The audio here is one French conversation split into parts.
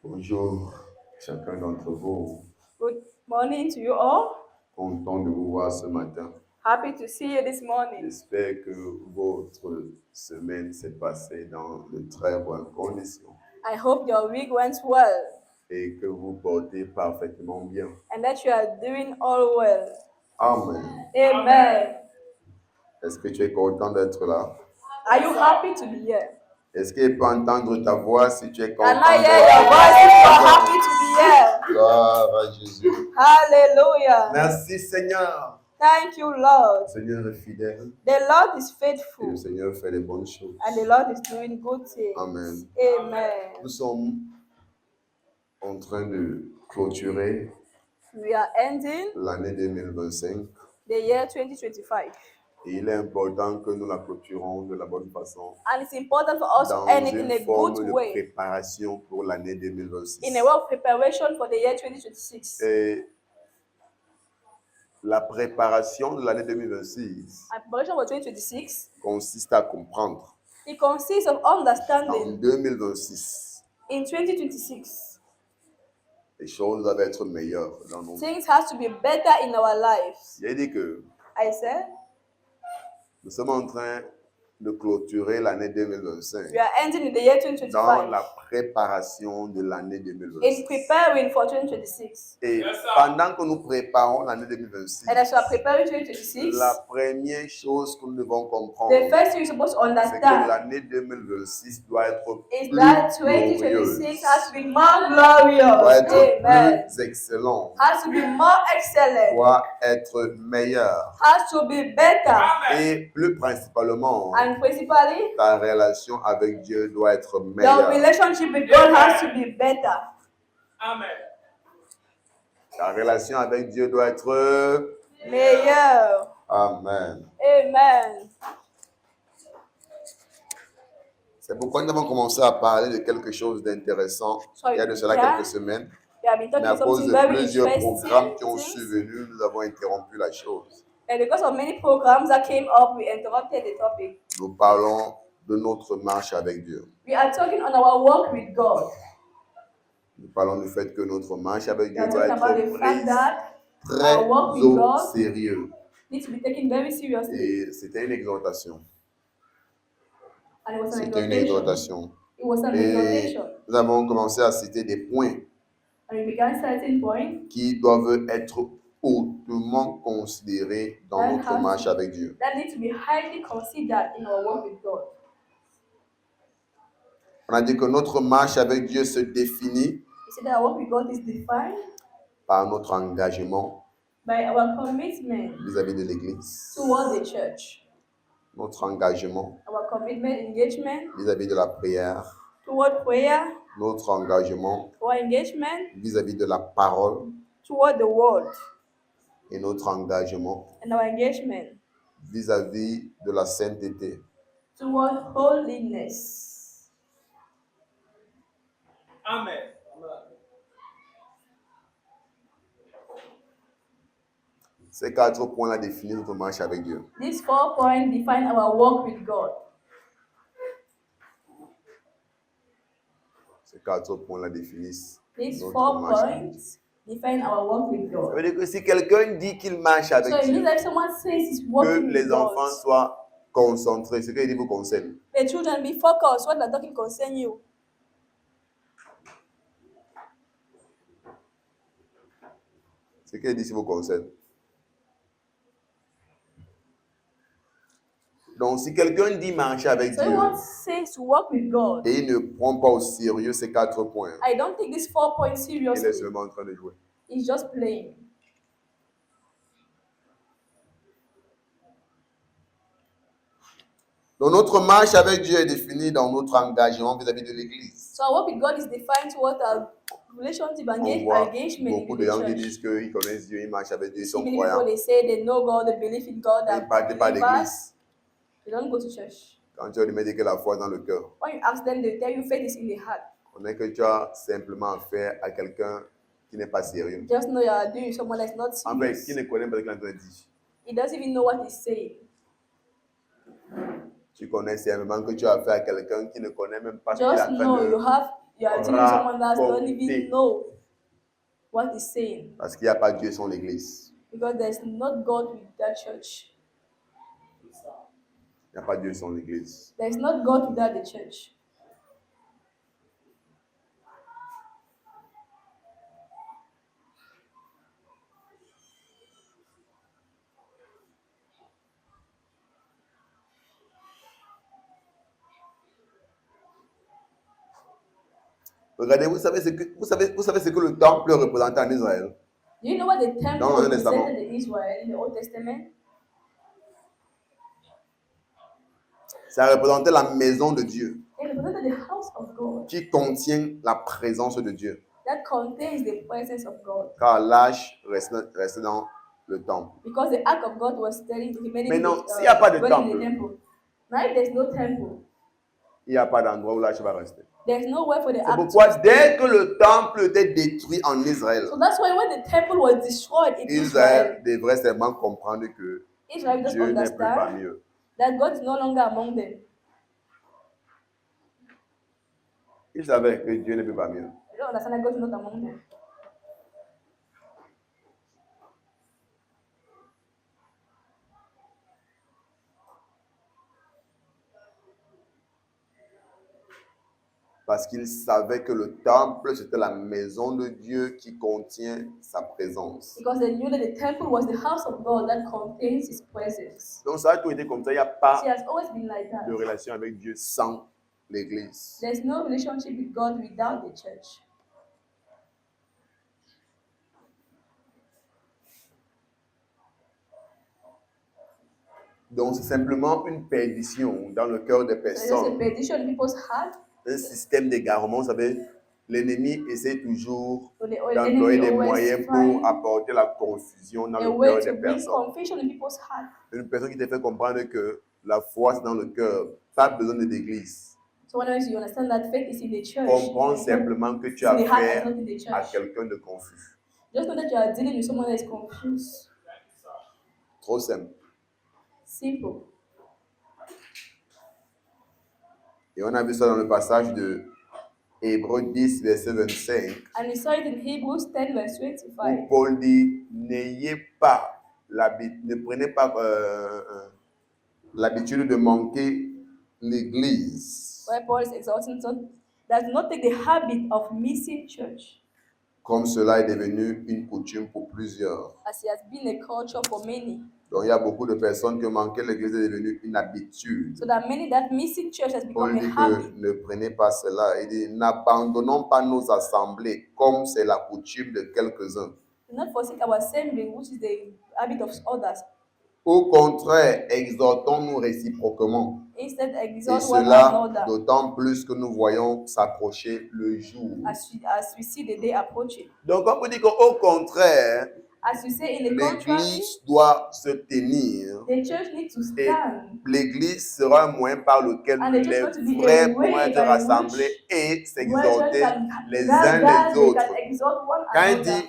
Bonjour, chacun d'entre vous. Good morning to you all. Content de vous voir ce matin. Happy to see you this morning. J'espère que votre semaine s'est passée dans de très bonnes conditions I hope your week went well et que vous portez parfaitement bien. and that you are doing all well. Amen. Amen. Est-ce que tu es content d'être là? Are you happy to be here? Est-ce qu'il peut entendre ta voix si tu es Can content I hear d'être your voice if you are là? happy to be here? Gloire à Jésus. Hallelujah. Merci Seigneur. Thank you, Lord. Le Seigneur est fidèle The Lord is et le faithful Seigneur fait les bonnes choses. and the Lord is doing good things. Amen. Amen. Nous sommes en train de clôturer We are ending l'année 2025 the year 2025 et il est important que nous la clôturons de la bonne façon and it's important for us to dans end it in une a forme good de way, préparation pour l'année 2026. in a way of preparation for the year 2026. Et la préparation de l'année 2026 And preparation for 2026, consiste à comprendre it consists of en understanding 2026 in 2026 les choses doivent être meilleures dans nos vies. things has to be better in our lives. J'ai dit que I said nous sommes en train de clôturer l'année 2025 we are ending in the year dans 2025 la préparation de l'année in 2026. preparing for 2026. Et pendant que nous préparons l'année 2026, And as we are preparing 2026, la première chose que nous devons the comprendre, first thing you're supposed to c'est que understand l'année 2026 doit être is plus that glorieuse, 2026 has to be more glorious. doit être Amen. plus excellente, Has to be more excellent. doit être meilleure. Has to be better. Et plus principalement, And principally, ta relation avec Dieu doit être your meilleure. relationship with God has to be better. Amen. Ta relation avec Dieu doit être... Meilleur. Amen. Amen. C'est pourquoi nous avons commencé à parler de quelque chose d'intéressant il y a de cela quelques semaines. We have been Mais talking à about cause something de very plusieurs programmes qui interesting. ont survenu, nous avons interrompu la chose. And because of many programs that came up, we interrupted the topic. Nous parlons de notre marche avec Dieu. We are talking on our walk with God. Nous parlons du fait que notre marche avec We Dieu are doit talking about être the fact prise that très our walk with au God sérieux. needs to be taken very seriously. Et c'était une exhortation. And it was an C'était une exhortation. exhortation. It was an Et exhortation. nous avons commencé à citer des points And we began certain points qui doivent être hautement considérés dans that notre marche avec Dieu. that need to be highly considered in our walk with God. On a dit que notre marche avec Dieu se définit We said that our walk with God is defined par notre engagement by our commitment vis-à-vis de l'Église, towards the church, notre engagement our commitment, engagement vis-à-vis de la prière, toward prayer, notre engagement our engagement vis-à-vis de la parole toward the word, et notre engagement and our engagement vis-à-vis de la sainteté. toward holiness. Amen. Ces 4 points-là définissent notre marche avec Dieu. These 4 points define our walk with God. Ces 4 points-là définissent These notre 4 marche avec Dieu. points define our walk with Ça God. veut dire que si quelqu'un dit qu'il marche avec So it means Dieu, that if someone says he's que walking with les God, enfants soient concentrés, ce qu'il dit vous concerne. the children be focused. What they're talking concern you. Ce qu'il dit si vous concerne. Donc, si quelqu'un dit marcher avec So Dieu someone says to walk with God. et il ne prend pas au sérieux ces 4 points, I don't take these 4 points il est seriously. seulement en train de jouer. He's just playing. Donc, notre marche avec Dieu est définie dans notre engagement vis-à-vis de l'Église. So our walk with God is defined toward our relationship and On voit engagement beaucoup with de the gens qui church. disent qu'ils connaissent Dieu, ils marchent avec Dieu, ils See sont many people, croyants. they say they know God, they believe in God, Ils they're ne partent pas believers. d'église. They don't go to church. Quand tu leur dis que la foi est dans le cœur, When you ask them, they tell you faith is in the heart. on est que tu as simplement affaire à quelqu'un qui n'est pas sérieux. Just know you are doing someone that's not En fait, qui serious. ne connaît pas ce qu'il est en train de dire. He doesn't even know what he's saying. Tu connais simplement que tu as affaire à quelqu'un qui ne connaît même pas ce qu'il est Just en know you train have You are dealing with someone that doesn't raconter. even know what he's saying. Parce qu'il n'y a pas Dieu sans l'Église. Because there's not God with that church. Il n'y a pas Dieu sans l'Église. There's not God without the church. Regardez, vous savez ce que le temple représentait en Israël? Do you know what the temple Dans l'Ancien Testament. represented in Israel in the Old Testament? Ça représentait la maison de Dieu It represented the house of God qui contient la présence de Dieu. that contains the presence of God. Car l'arche restait dans le temple. Because the ark of God was remaining Maintenant, s'il n'y a pas de dwelling in temple, the temple. Now if there's no temple, il n'y a pas d'endroit où l'arche va rester. there's nowhere for the C'est ark pourquoi to stay. dès que le temple était détruit en Israël, So that's why when the temple was destroyed in Israël Israel, devrait seulement comprendre que Israel just Dieu n'est plus parmi understand eux. that God is no longer among them. Ils savaient que Dieu n'est plus parmi eux. They don't understand that God is not among them. Parce qu'ils savaient que le temple, c'était la maison de Dieu qui contient sa présence. Because they knew that the temple was the house of God that contains His presence. Donc ça a toujours été comme ça. Il n'y a pas She has always been like that. de relation avec Dieu sans l'Église. There's no relationship with God without the church. Donc c'est simplement une perdition dans le cœur des There's a personnes. perdition in people's heart. Un système d'égarement, vous savez, l'ennemi essaie toujours So the d'employer enemy des always moyens pour find apporter la confusion dans a le way cœur to des bring personnes. confusion in people's heart. Une personne qui te fait comprendre que la foi c'est dans le cœur, pas besoin de l'église. So whenever you understand that faith is in the church, Comprends it's not simplement que tu in as the heart, it's affaire not in the à church. quelqu'un de confus. Just know that you are dealing with someone that is confused. Trop simple. Simple. Et on a vu ça dans le passage de Hébreux 10, verset 25, And we saw it in Hebrews 10 verse 25. où Paul dit, n'ayez pas ne prenez pas l'habitude de manquer l'église, Where Paul is exhorting us that do not take the habit of missing church, comme cela est devenu une coutume pour plusieurs. as it has been a culture for many. Donc il y a beaucoup de personnes que manquer l'église est devenu une habitude. So that many that missing church has Paul become dit a habit. que ne prenez pas cela. Il dit, n'abandonnons pas nos assemblées comme c'est la coutume de quelques-uns. Do not forsake our assembly, which is the habit of others. Au contraire, exhortons-nous réciproquement. Instead, Et exhort one cela another d'autant plus que nous voyons s'approcher le jour. as we see the day approaching. Donc, on peut dire qu'au contraire, As we say in the contrary, l'église doit se tenir. the church needs to stand. L'église sera un moyen par lequel And the church les got to be vrais a way pourront être by which rassemblés et Where s'exhorter church can les gather, uns les they autres. can exhort one Quand il another. dit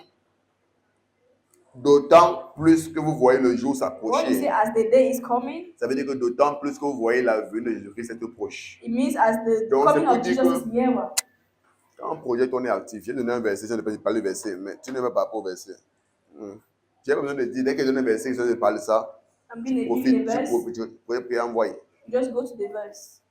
d'autant plus que vous voyez le jour When you say s'approcher, as the day is coming, ça veut dire que d'autant plus que vous voyez la venue de Jésus-Christ être proche. it means as the Donc, coming c'est pour of dire Jesus que- is nearer. Quand on projette, on est actif. J'ai donné un verset, je ne peux pas le verset, mais tu ne veux pas pour verset. J'ai pas besoin de dire, dès que je donne un verset, je parle de ça, I'm going to give profite, you the tu verse. profites, tu peux prier envoyer. Just go to the verse.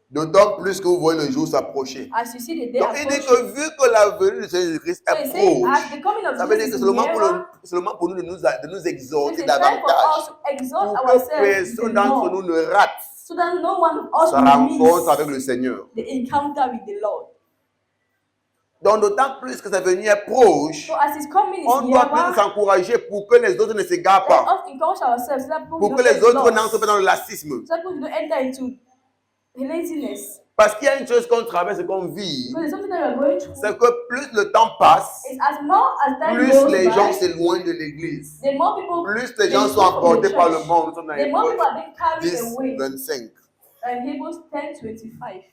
D'autant plus que vous voyez le jour s'approcher. As you see the day Donc il dit approaching, que vu que la venue de Jésus-Christ so est he says proche, as the coming of ça veut dire Jesus que is nearer, seulement pour nous de nous it's exhorter a time for us davantage, to exalt pour que ourselves personne the d'entre more, nous ne rate so that no one of us sa will rencontre avec miss le Seigneur. the encounter with the Lord. Donc d'autant plus que sa venue est proche, So as his coming is on doit plus nearer, s'encourager pour que les autres ne s'égarent let pas, us encourage ourselves so that people pour will que not les get autres lost, n'entrent pas dans le lassisme. so that people don't enter into laziness. Parce qu'il y a une chose qu'on traverse et qu'on vit, Because it's something that we are going through. c'est que plus le temps passe, It's as more as time plus goes les gens by, s'éloignent de l'église. the more people, Plus les gens sont emportés par le monde. Nous sommes dans the more Hébreux people are being carried 10, away. 25. Hebrews 10:25.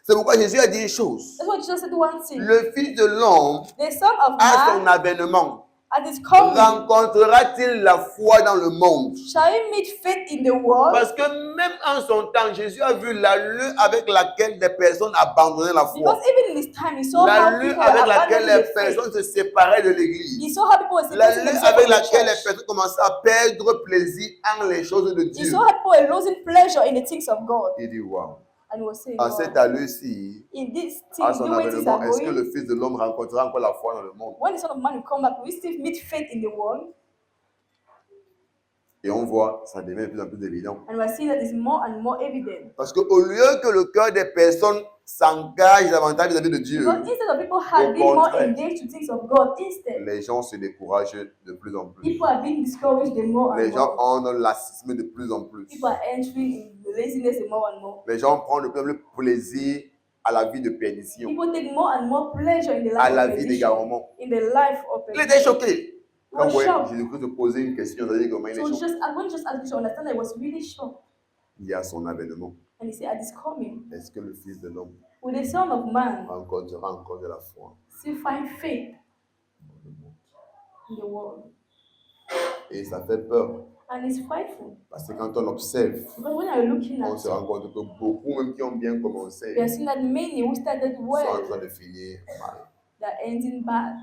C'est pourquoi Jésus a dit une chose. That's what Jesus said one thing. Le Fils de l'homme The Son of a son Man avènement. At his coming, rencontrera-t-il la foi dans le monde? shall he meet faith in the world? Parce que même en son temps, Jésus a vu l'allure avec laquelle des personnes abandonnaient la foi. Because even in his time, he saw how L'allure people avec were laquelle abandoning les the faith. personnes se séparaient de He l'église. saw how people were separating L'allure themselves avec from the laquelle les church. personnes commençaient à perdre plaisir en les choses de He Dieu. saw how people were losing pleasure in the things of God. Il dit, wow. And he was saying, À wow, cette allure-ci, in this à thing, son the way things avènement, are est-ce que going, le Fils de l'homme rencontrera encore la foi dans le monde? when the Son of Man will come back, will we still meet faith in the world? Et on voit, ça devient de plus en plus évident. And we are seeing that it's more and more evident. Parce qu'au lieu que le cœur des personnes s'engage davantage vis-à-vis de Dieu, Because instead of people had been more engaged to things of God, instead, les gens se découragent de plus en plus. people are being discouraged the more Les and gens more. ont un lassisme de plus en plus. People are entering in the laziness the more and more. Les gens prennent de plus en plus plaisir à la vie de perdition, People take more and more pleasure in the à life la of vie perdition, d'égarement. in the life of Il perdition. était choqué. Quand vous voyez shocked. Jésus-Christ se poser une question, vous allez dire comment il est So choqué. when just asked to understand, I was really shocked. Il y a son avènement. And he said, at his coming, Est-ce que le Fils de l'homme will the Son of Man rencontrera encore de la foi still find faith dans le monde? in the world? Et ça fait peur. And it's frightful. Parce que quand on observe, Because when you're looking on at se it, rend compte que beaucoup, même qui ont bien commencé, we are seeing that many who started sont en well, train de finir mal. they're ending bad.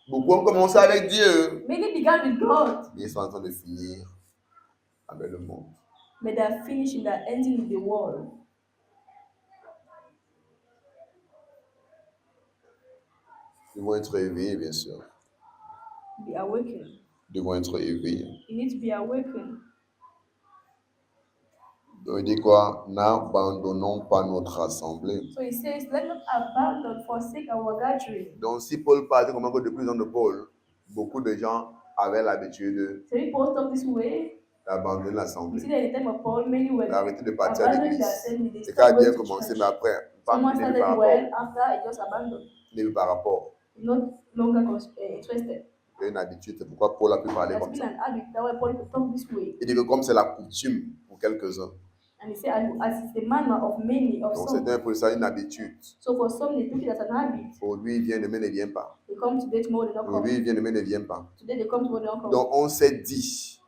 Beaucoup ont commencé avec Dieu, Many began with God, mais ils sont en train de finir avec le monde. but they're finishing, they're ending with the world. Ils vont être éveillés, bien sûr. Be awakened. Ils vont être éveillés. You need to be awakened. Donc, il dit quoi? N'abandonnons pas notre assemblée. So he says, let not abandon, forsake our gathering. Donc, si Paul parle comme encore depuis temps de Paul, beaucoup de gens avaient l'habitude So if Paul talk this way, d'abandonner you l'assemblée, see that in the time of Paul, many were d'arrêter de partir à abandoning the l'église. assembly. They C'est quand started bien going to commencé, church. mais après, pas Someone il est started par rapport. well, after it just abandoned. Il est par rapport. No longer interested. C'est une habitude, c'est pourquoi Paul a pu parler There's comme been ça. an habit that way Paul could talk this way. Il dit que comme c'est la coutume pour quelques-uns, And he said, as it's the manner of many, of donc some. c'est pour ça une habitude. So for some, they took it as an habit. Pour lui, il vient, demain ne vient pas. They come today, tomorrow they don't Pour come. lui, il vient, demain ne vient pas. Today they come, tomorrow they don't come. Donc on s'est dit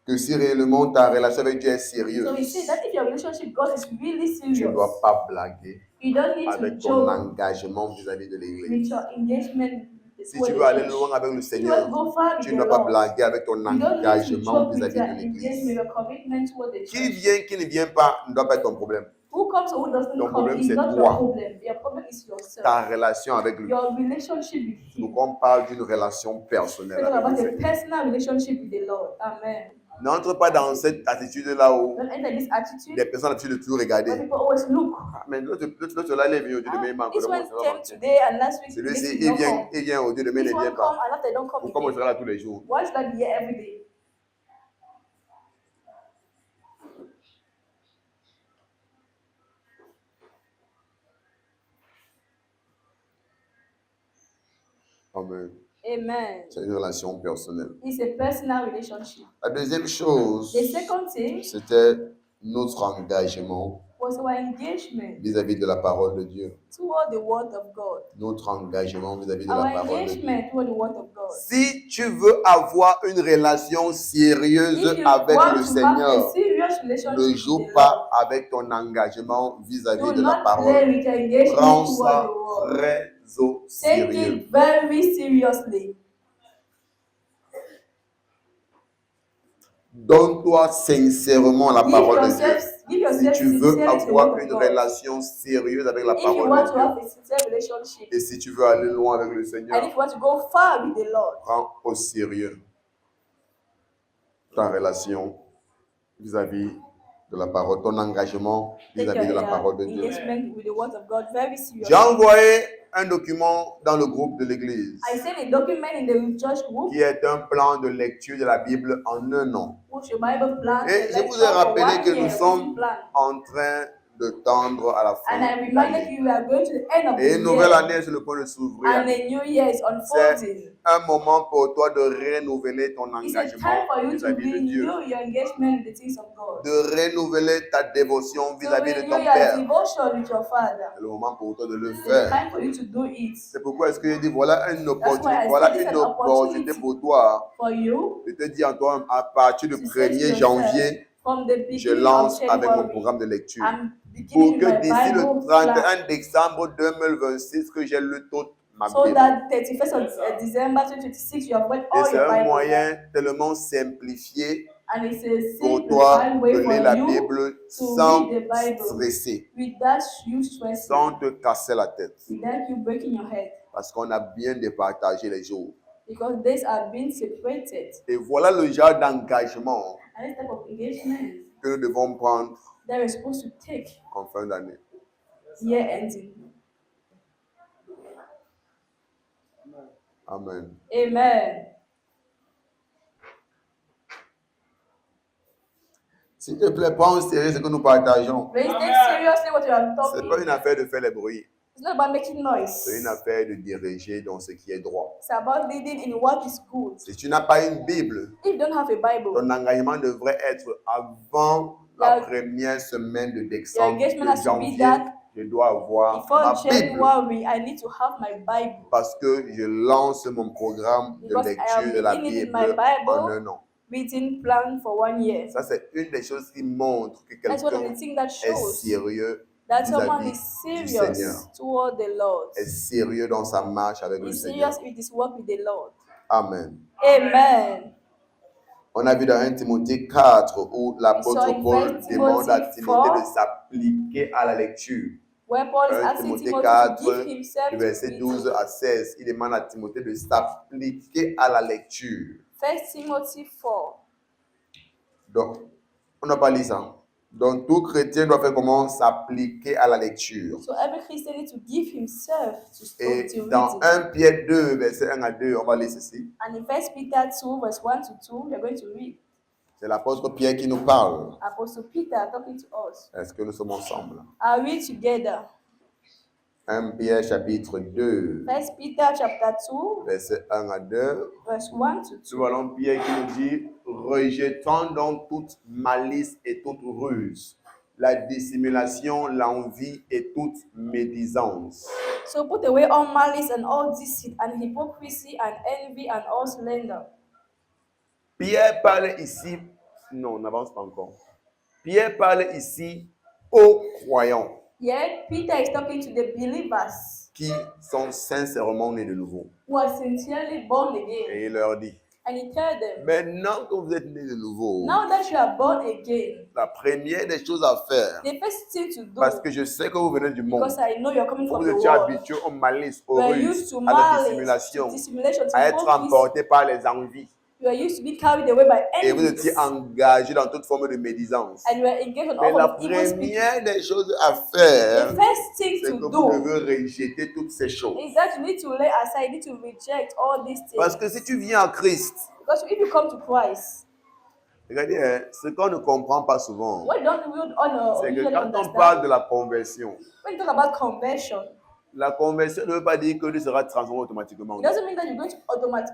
que si réellement ta relation avec Dieu est So sérieuse, he said that if your relationship with God is really tu ne serious, dois pas blaguer you don't need to avec ton joke engagement vis-à-vis de with l'église. your engagement. Si tu veux aller loin avec le you Seigneur, want to go far with tu the ne dois pas Lord. blaguer avec ton You don't need to engagement joke with vis-à-vis your de engagement, l'église. your commitment toward the Qui church. vient, qui ne vient pas, ne doit pas être ton problème. Who comes or who doesn't Ton come problème, is c'est not toi. your problem. Your problem is yourself. Ta relation avec lui. Your relationship with Him. Donc on parle d'une relation personnelle Talk avec about le a Seigneur. personal relationship with the Lord. Amen. N'entre pas dans cette attitude-là où Don't enter this attitude des personnes ont l'habitude de toujours where regarder. people always look. Ah, mais l'autre là, il est venu au Dieu de mes mains. This one came today and last week. Celui-ci, this il don't vient, come. il vient au Dieu de mes This ne vient one pas. come and after they don't come Pourquoi moi je again. serai là tous les jours? Why should I be here every day? Amen. Amen. C'est une relation personnelle. It's a personal relationship. La deuxième chose, The second thing c'était notre engagement was our engagement vis-à-vis de la parole de Dieu. toward the word of God. Notre engagement vis-à-vis de Our la parole de Dieu. engagement toward the word of God. Si tu veux avoir une relation sérieuse If you avec want le to have a Seigneur, serious relationship ne with joue the pas Lord, avec ton engagement vis-à-vis do de la not play parole. with your engagement Prends toward ça the word. très au Take sérieux. it very seriously. Donne-toi sincèrement la parole de Dieu. Give Si yourself tu veux sincerely to the avoir word of une God. relation sérieuse avec la If you parole want de to Dieu, have a sincere relationship, et si tu veux aller loin avec le and Seigneur, if you want to go far with the Lord, prends au sérieux ta relation vis-à-vis de la parole, ton engagement take vis-à-vis de la your parole de Dieu. engagement with the word of God very seriously. J'ai envoyé un document dans le groupe de l'église I sent a document in the church group, qui est un plan de lecture de la Bible en un an. which your Bible plan. Et the je vous ai lecture for rappelé 1 que year, nous sommes plan. en train de tendre à la fin And I de reminded l'année. you we are going to the end of Et the une nouvelle year. année est sur le point de s'ouvrir. And the new year is unfolding. Un moment pour toi de renouveler ton It's a engagement time for you to vis-à-vis de Dieu. renew your engagement with the things of God. De renouveler ta dévotion To vis-à-vis de renew ton your Père. devotion with your Father. C'est le moment pour toi de le It's faire. time for you to do it. C'est pourquoi est-ce que je dis voilà une why opportunité, I voilà said it's une an opportunité opportunity pour toi. For you Je te dis en toi, à partir du to say to 1er yourself, janvier, from the je beginning lance of avec mon January, programme de lecture. I'm Pour beginning que my d'ici le Bible plan 31 décembre 2026, que j'ai lu toute ma so Bible. that 31st of December 2026 you have read Et all c'est your un Bible. moyen tellement simplifié And it's a pour toi simplified de way for lire la you Bible to sans read the Bible stresser, without you stressing, sans te casser la tête. without you breaking your head. Parce qu'on a bien départagé les jours. Because days are being separated. Et voilà le genre d'engagement And this type of engagement que nous devons prendre that we're supposed to take en fin d'année. year ending. Amen. Amen. S'il te plaît, prends au sérieux ce que nous partageons. Please take Amen. seriously what you are Ce n'est pas talking. une affaire de faire les bruits. It's not about making C'est une noise. affaire de diriger dans ce qui est droit. It's about leading in what is good. Si tu n'as pas une Bible, If you don't have a Bible, ton engagement devrait être avant la Your- première semaine de décembre, your engagement de has to be janvier. that Je dois avoir before ma Bible January, I need to have my Bible. parce que je lance mon programme de Because I am lecture de la beginning Bible my Bible. en un an. Reading plan for 1 year. Ça, c'est une des choses qui montre que That's one of quelqu'un the things that est shows sérieux that someone vis-à-vis is du Seigneur, serious toward the Lord. est sérieux dans sa marche avec le Is Seigneur. serious with his work with the Lord. Amen. Amen. On a vu dans 1 Timothée 4 où l'apôtre We saw in Paul 1 demande à Timothy Timothée 4, de s'appliquer à la lecture. Where Paul is 1 asking Timothée Timothy 4, to give himself du to verset 12 reading. à 16, il demande à Timothée de s'appliquer à la lecture. 1 Timothy 4. Donc, on n'a pas lu ça. Donc, tout chrétien doit faire comment? S'appliquer à la lecture. So every Christian needs to give himself Et to dans reading. 1 Pierre 2, verset 1 à 2, on va lire ceci. And in 1 Peter 2, verse 1 to 2, we are going to read. C'est l'apôtre Pierre qui nous parle. Apostle Peter talking to us. Est-ce que nous sommes ensemble? Are we together? 1 Pierre chapitre 2, 1 Peter chapter 2, verset 1 à 2. verse 1 to 2. Nous voyons Pierre qui nous dit « Rejetant donc toute malice et toute ruse, la dissimulation, l'envie et toute médisance. So put away all malice and all deceit and hypocrisy and envy and all slander. » Pierre parle ici, non, on n'avance pas encore. Pierre parle ici aux croyants Yet Peter is talking to the believers qui sont sincèrement nés de nouveau. who are sincerely born again. Et il leur dit, And he tells them, maintenant que vous êtes nés de nouveau, now that you are born again, la première des choses à faire, the first thing to do, parce que je sais que vous venez du monde, because I know you're coming from vous the étiez world, habitués aux malices, aux we're ruses, used to à la malice, dissimulation, to dissimulation, to à être hypocrisy. emportés par les envies. You are used to be carried away by Et vous envy. étiez engagés dans toute forme de médisance. And you are engaged in Mais all la of evil speaking. première des choses à The faire, first thing c'est to que vous do devez rejeter toutes ces choses. is that you need to lay aside, you need to reject all these things. Parce que si tu viens en Christ, Because if you come to Christ, regardez, hein, ce qu'on ne comprend pas souvent, what don't we c'est que usually quand on understand? parle de la conversion, When you talk about conversion, la conversion ne veut pas dire que tu seras transformé automatiquement. it doesn't mean that you're going to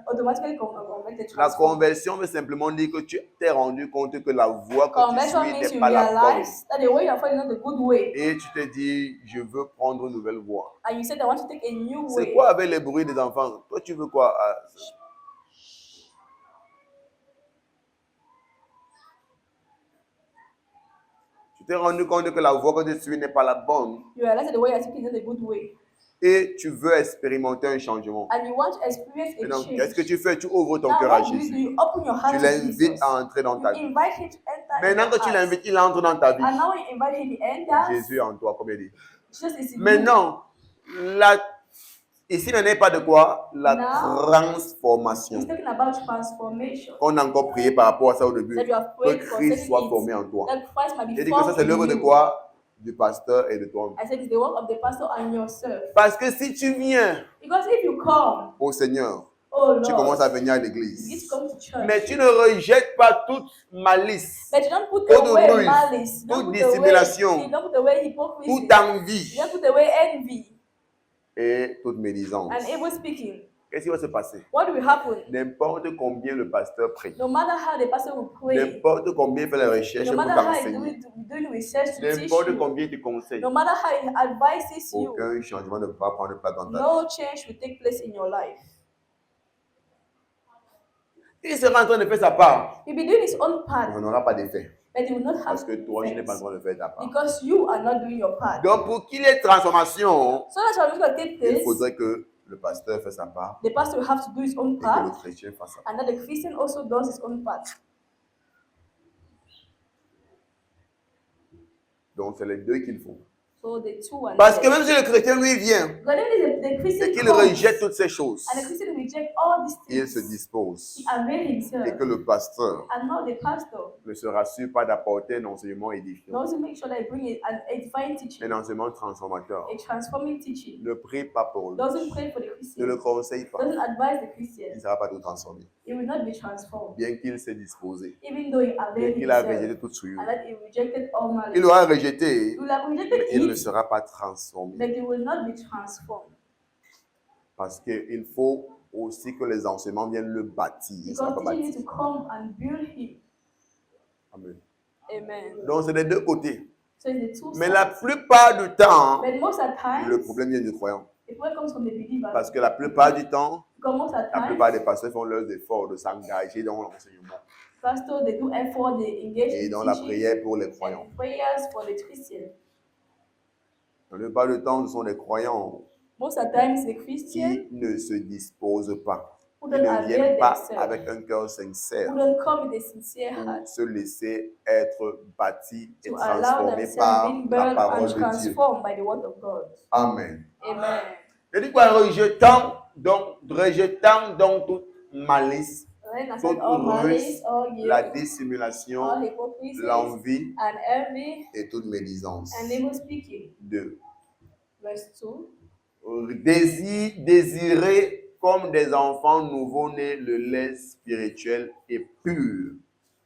automatically convert and La transform. conversion veut simplement dire que tu t'es rendu compte que la voie que Conversion tu suis means n'est you pas la bonne. realize that the way you're following is not the good way. Et tu te dis, je veux prendre une nouvelle voie. And you said, I want to take a new C'est way. quoi avec les bruits des enfants? Toi, tu veux quoi? Tu t'es rendu compte que la voie que tu suis n'est pas la bonne You realize that the way you're taking is not the good way. et tu veux expérimenter un changement. And you want to experience Et a donc, change. qu'est-ce que tu fais? Tu ouvres ton Now, cœur à what do you do? Jésus. You open your heart Tu to l'invites Jesus. à entrer dans ta You vie. invite him to enter in Maintenant your que tu heart. l'invites, il entre dans ta vie. And now when you invite him, he enters. Jésus est en toi, comme il dit. Jesus is in you. Maintenant, ici, il n'est pas de quoi? La Now, transformation. He's talking about transformation. On a encore prié par rapport à ça au début. That you have Que prayed Christ concerning soit it. formé en toi. That Christ might be J'ai dit que ça, formed c'est in l'œuvre de you. quoi? Du pasteur et de toi. I said it's the work of the pastor and yourself. Parce que si tu viens Because if you come au Seigneur, Oh tu Lord, commences à venir à you get l'église. to come to church. Mais tu ne rejettes pas toute malice, But you don't put toute away ruse, malice. You don't toute put away dissimulation, deceit. You don't put away hypocrisy. toute envie You don't put away envy et toute médisance. and evil speaking. Qu'est-ce qui va se passer? What will happen? N'importe combien le pasteur prie, No matter how the pastor will pray, n'importe combien il fait les recherches no pour matter how he t'enseigner, doing research to teach n'importe you, combien il te conseille, no matter how he advises you, aucun changement ne va prendre place dans ta vie. no change will take place in your life. Il sera en train de faire sa part, He'll be doing his own mais part, on n'aura pas d'effet. but he will not Parce have que toi, tu n'es pas en effects train de faire ta part. because you are not doing your part. Donc, pour qu'il y ait transformation, So that's why we're going to take il this. faudrait que le pasteur fasse sa part The pastor will have to do his own et que le part, chrétien fasse sa part. and that the Christian also does his own part. Donc, c'est les deux qu'il faut. So the two are Parce que needed. même si le chrétien, lui, vient But then the Christian et qu'il comes, rejette toutes ces choses, and the Christian reject all these il se things. dispose. He avail himself, Et que le pasteur and now the pastor ne se rassure pas d'apporter un enseignement édifiant, also make sure that he brings an edifying teaching, un enseignement transformateur. a transforming teaching. Ne prie pas pour lui. Doesn't pray for the Ne le Christian, conseille pas. doesn't advise the Il Christian. ne sera pas tout transformé. He will not be transformed, Bien qu'il s'est disposé. even though he availed Bien qu'il a himself, rejeté toute souillure. and that he rejected all Il malice. aura rejeté, He will have mais rejected il ne it, sera pas transformé. but he will not be transformed. Parce qu'il faut aussi que les enseignements viennent le bâtir. Il ne sera Because pas teaching bâti. needs to come and build him. Amen. Amen. Donc, c'est des deux côtés. So it's the two Mais la sides. plupart du temps, But most of the time, le problème vient du croyant. the problem comes from the believer. Parce que la plupart du temps, Because most of the la time, plupart des pasteurs font leurs efforts de s'engager dans l'enseignement pastors, they do effort, they engage et in dans la teaching prière pour les croyants. and prayers for the Christian. La plupart du temps, ce sont des croyants Most of the time, it's the Christian qui ne se disposent pas. who Ils don't ne avail viennent pas themselves, avec un cœur sincère who don't come with a sincere pour heart se laisser être bâtis et to allow transformés themselves par being la burned parole and de Dieu. transformed by the word of God. Amen. Amen. Je dis quoi? Rejetant donc toute malice, Then I toute said, all malice, ruse, all la guilt, dissimulation, all hypocrisy, l'envie and envy, et toute médisance. and evil speaking. 2. Verse 2. Désirez comme des enfants nouveau-nés le lait spirituel et pur,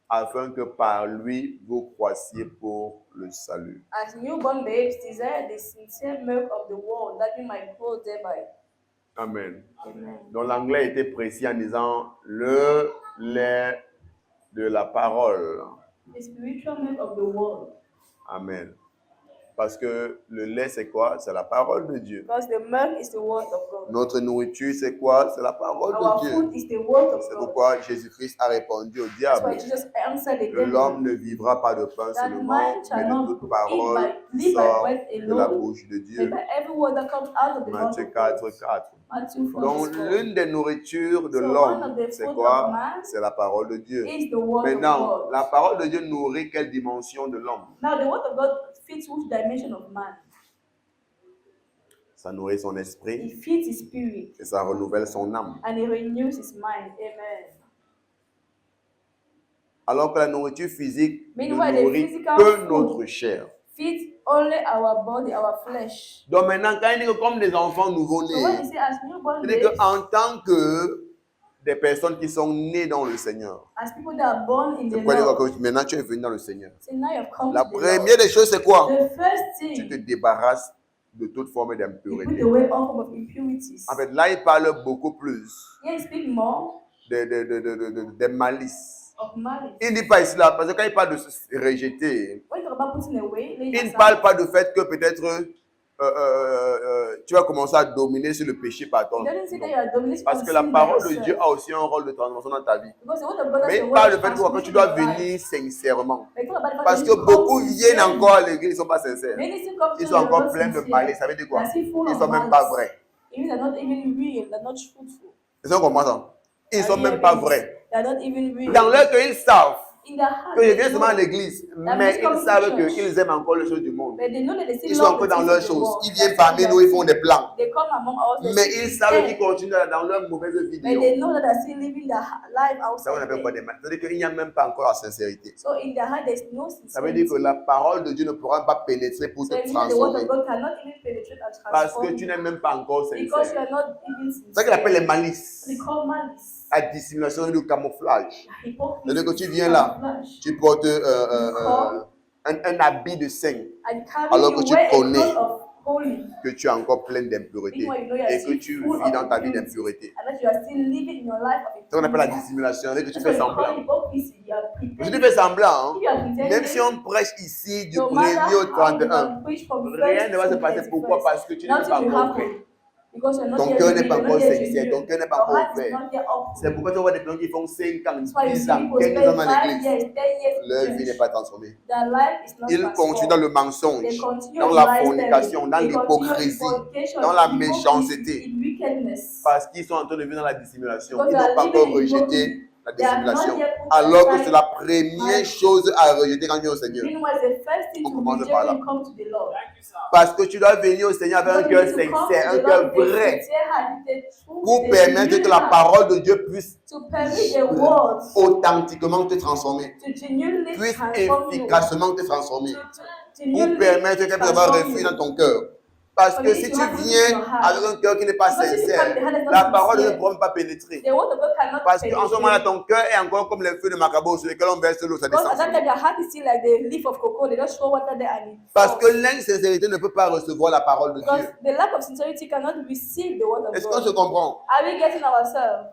afin que par lui vous croissiez pour le salut. As newborn babes, desire the sincere milk of the word, that you might grow thereby. Amen. Amen. Donc l'anglais était précis en disant le lait de la parole. The spiritual milk of the word. Amen. Parce que le lait, c'est quoi? C'est la parole de Dieu. Because the milk is the word of God. Notre nourriture, c'est quoi? C'est la parole Our de Dieu. food is the word of C'est God. pourquoi Jésus-Christ a répondu au That's diable. why Jesus answered the devil. L'homme ne vivra pas de pain That seulement, man mais shall de not toute parole live qui by sort bread de la alone, bouche de but Dieu. by every word that comes out of the mouth Matthieu of 4, God. 4. Matthew 4, Donc, verse 4. l'une des nourritures de So one l'homme, of the c'est food quoi? of man C'est la parole de Dieu. is the word of Maintenant, God. la parole de Dieu nourrit quelle dimension de l'homme? Now the word of God fits which dimension of man? Ça nourrit son esprit It feeds his spirit et ça renouvelle son âme. and it renews his mind. Amen. Alors que la nourriture physique ne Meanwhile, the nourrit physical que food notre chair. feeds only our body, our flesh. Donc maintenant, quand il dit que comme des enfants So when nouveau-nés, he says as newborn il dit babes, qu'en tant que des personnes qui sont nées dans le Seigneur, as people that are born in the c'est quoi dire Lord, que maintenant tu es venu dans le Seigneur. say now you've come La to the Lord. première des choses, c'est quoi? The first Tu te thing, débarrasses de toute forme you put d'impurité. away all form of impurities. En fait, là, il parle beaucoup plus Here he speak more des malices. of malice. Il ne dit pas ici là, parce que quand il parle de se rejeter, When you talk about putting away, laying il ne aside, parle pas du fait que peut-être tu vas commencer à dominer sur le péché par ton it doesn't say that nom. you are dominating Parce on que la sin by parole de yourself. Dieu a aussi un rôle de transformation dans ta vie. Because the word of God has Mais a il word parle of du fait que tu transformation dois in your life. venir sincèrement. But talk about the fact Parce that que you come beaucoup viennent sincerely. encore à l'église, ils ne sont pas sincères. Many still come to Ils church, sont encore not pleins de sincere. malice. Ça veut dire quoi? They're still full Ils ne of sont même pas malice. vrais. Even they're not even real, they're not truthful. Ils sont comment ça? Ils ne sont même pas vrais. They're not even real. Dans leur cœur, ils savent In their heart, Que je they viens seulement à know, l'église, that mais must come ils to savent church. qu'ils aiment encore les choses du monde. but they know that they still Ils sont love encore the dans things leurs of the choses. world. Ils viennent That's why parmi they nous, are ils font des plans. They come among us, they Mais sit ils savent qu'ils there, continuent dans leur mauvaise but vidéo. they know that they're still living their life Ça, on outside appelle quoi there. des mal. C'est-à-dire qu'il n'y a même pas encore la sincérité. So in their heart, there's no Ça veut dire que sincerity. la parole de Dieu ne pourra pas pénétrer pour So te it means that the word transformer. of God cannot even penetrate and Parce que transform tu you n'es même pas encore because you sincère. are not even C'est ça qu'il appelle les sincere. malices. They call malice. La dissimulation et le camouflage. Hypocrisy. C'est-à-dire que tu viens là, camouflage. tu portes come un habit de saint, and carry alors you que tu wear a connais cloth of holy. que tu es encore plein d'impureté Meanwhile, you know you are et que still tu full vis of dans ta vie impurity, d'impureté. and that you are still living in your life of C'est ce qu'on appelle la impurity. dissimulation, c'est que tu That's fais what you call semblant. hypocrisy. You are Si tu pretending. fais semblant, If you are hein, pretending, même si on prêche ici du no matter 1er au how you 31, can preach from rien ne va se first to passer. Pourquoi? 31st, Parce que tu n'es pas nothing will encore prêt. happen. Because you're not Ton yet cœur ready, n'est pas you're not encore yet sincère, ton genuine. cœur n'est pas Your encore heart is ouvert. not yet open. C'est pourquoi tu vois des gens qui font 5 ans, That's why you 10 see ans, people 15 ans spend dans 5 l'église. years, 10 years Leur in vie n'est church. pas transformée. Their life is not Ils continuent dans transformed. le They mensonge, continue dans in la lifestyle. fornication, dans They continue in l'hypocrisie, fornication, dans la hypocrisy, méchanceté. in wickedness. Parce qu'ils sont en train de vivre dans la dissimulation. Because Ils they n'ont are pas encore living in rejeté hypocrisy. la They are not dissimulation. yet put Alors que aside c'est la première marriage. chose à rejeter quand tu viens au Seigneur. Meanwhile, the first thing On to commence reject par là. when you come to the Lord. Thank you, sir. Parce que tu dois venir au Seigneur avec un Because cœur you need to come sincère, to un the cœur Lord with a vrai, sincere heart, with a true, pour with a permettre genuine que la heart, parole de Dieu puisse to permit the words authentiquement te transformer, to genuinely puisse transform you, efficacement te transformer, to pour genuinely permettre que tu puisses avoir transform refuge you. dans ton cœur. Parce For que you si to tu have refuge in viens your heart. avec un cœur qui n'est pas Because if you sincère, come with the heart that's not la parole ne sincere, pourra pas pénétrer. the word of God cannot Parce qu'en ce moment-là, penetrate. ton cœur est encore comme les feux de Macabo sur lesquels on verse l'eau, ça Because descend. at that time, their heart is still like the leaf of cocoa. They just throw water there and it Parce falls. que l'insincérité ne peut pas recevoir la parole de Because Dieu. the lack of sincerity cannot receive the word of Est-ce qu'on se God. comprend? Are we getting ourselves?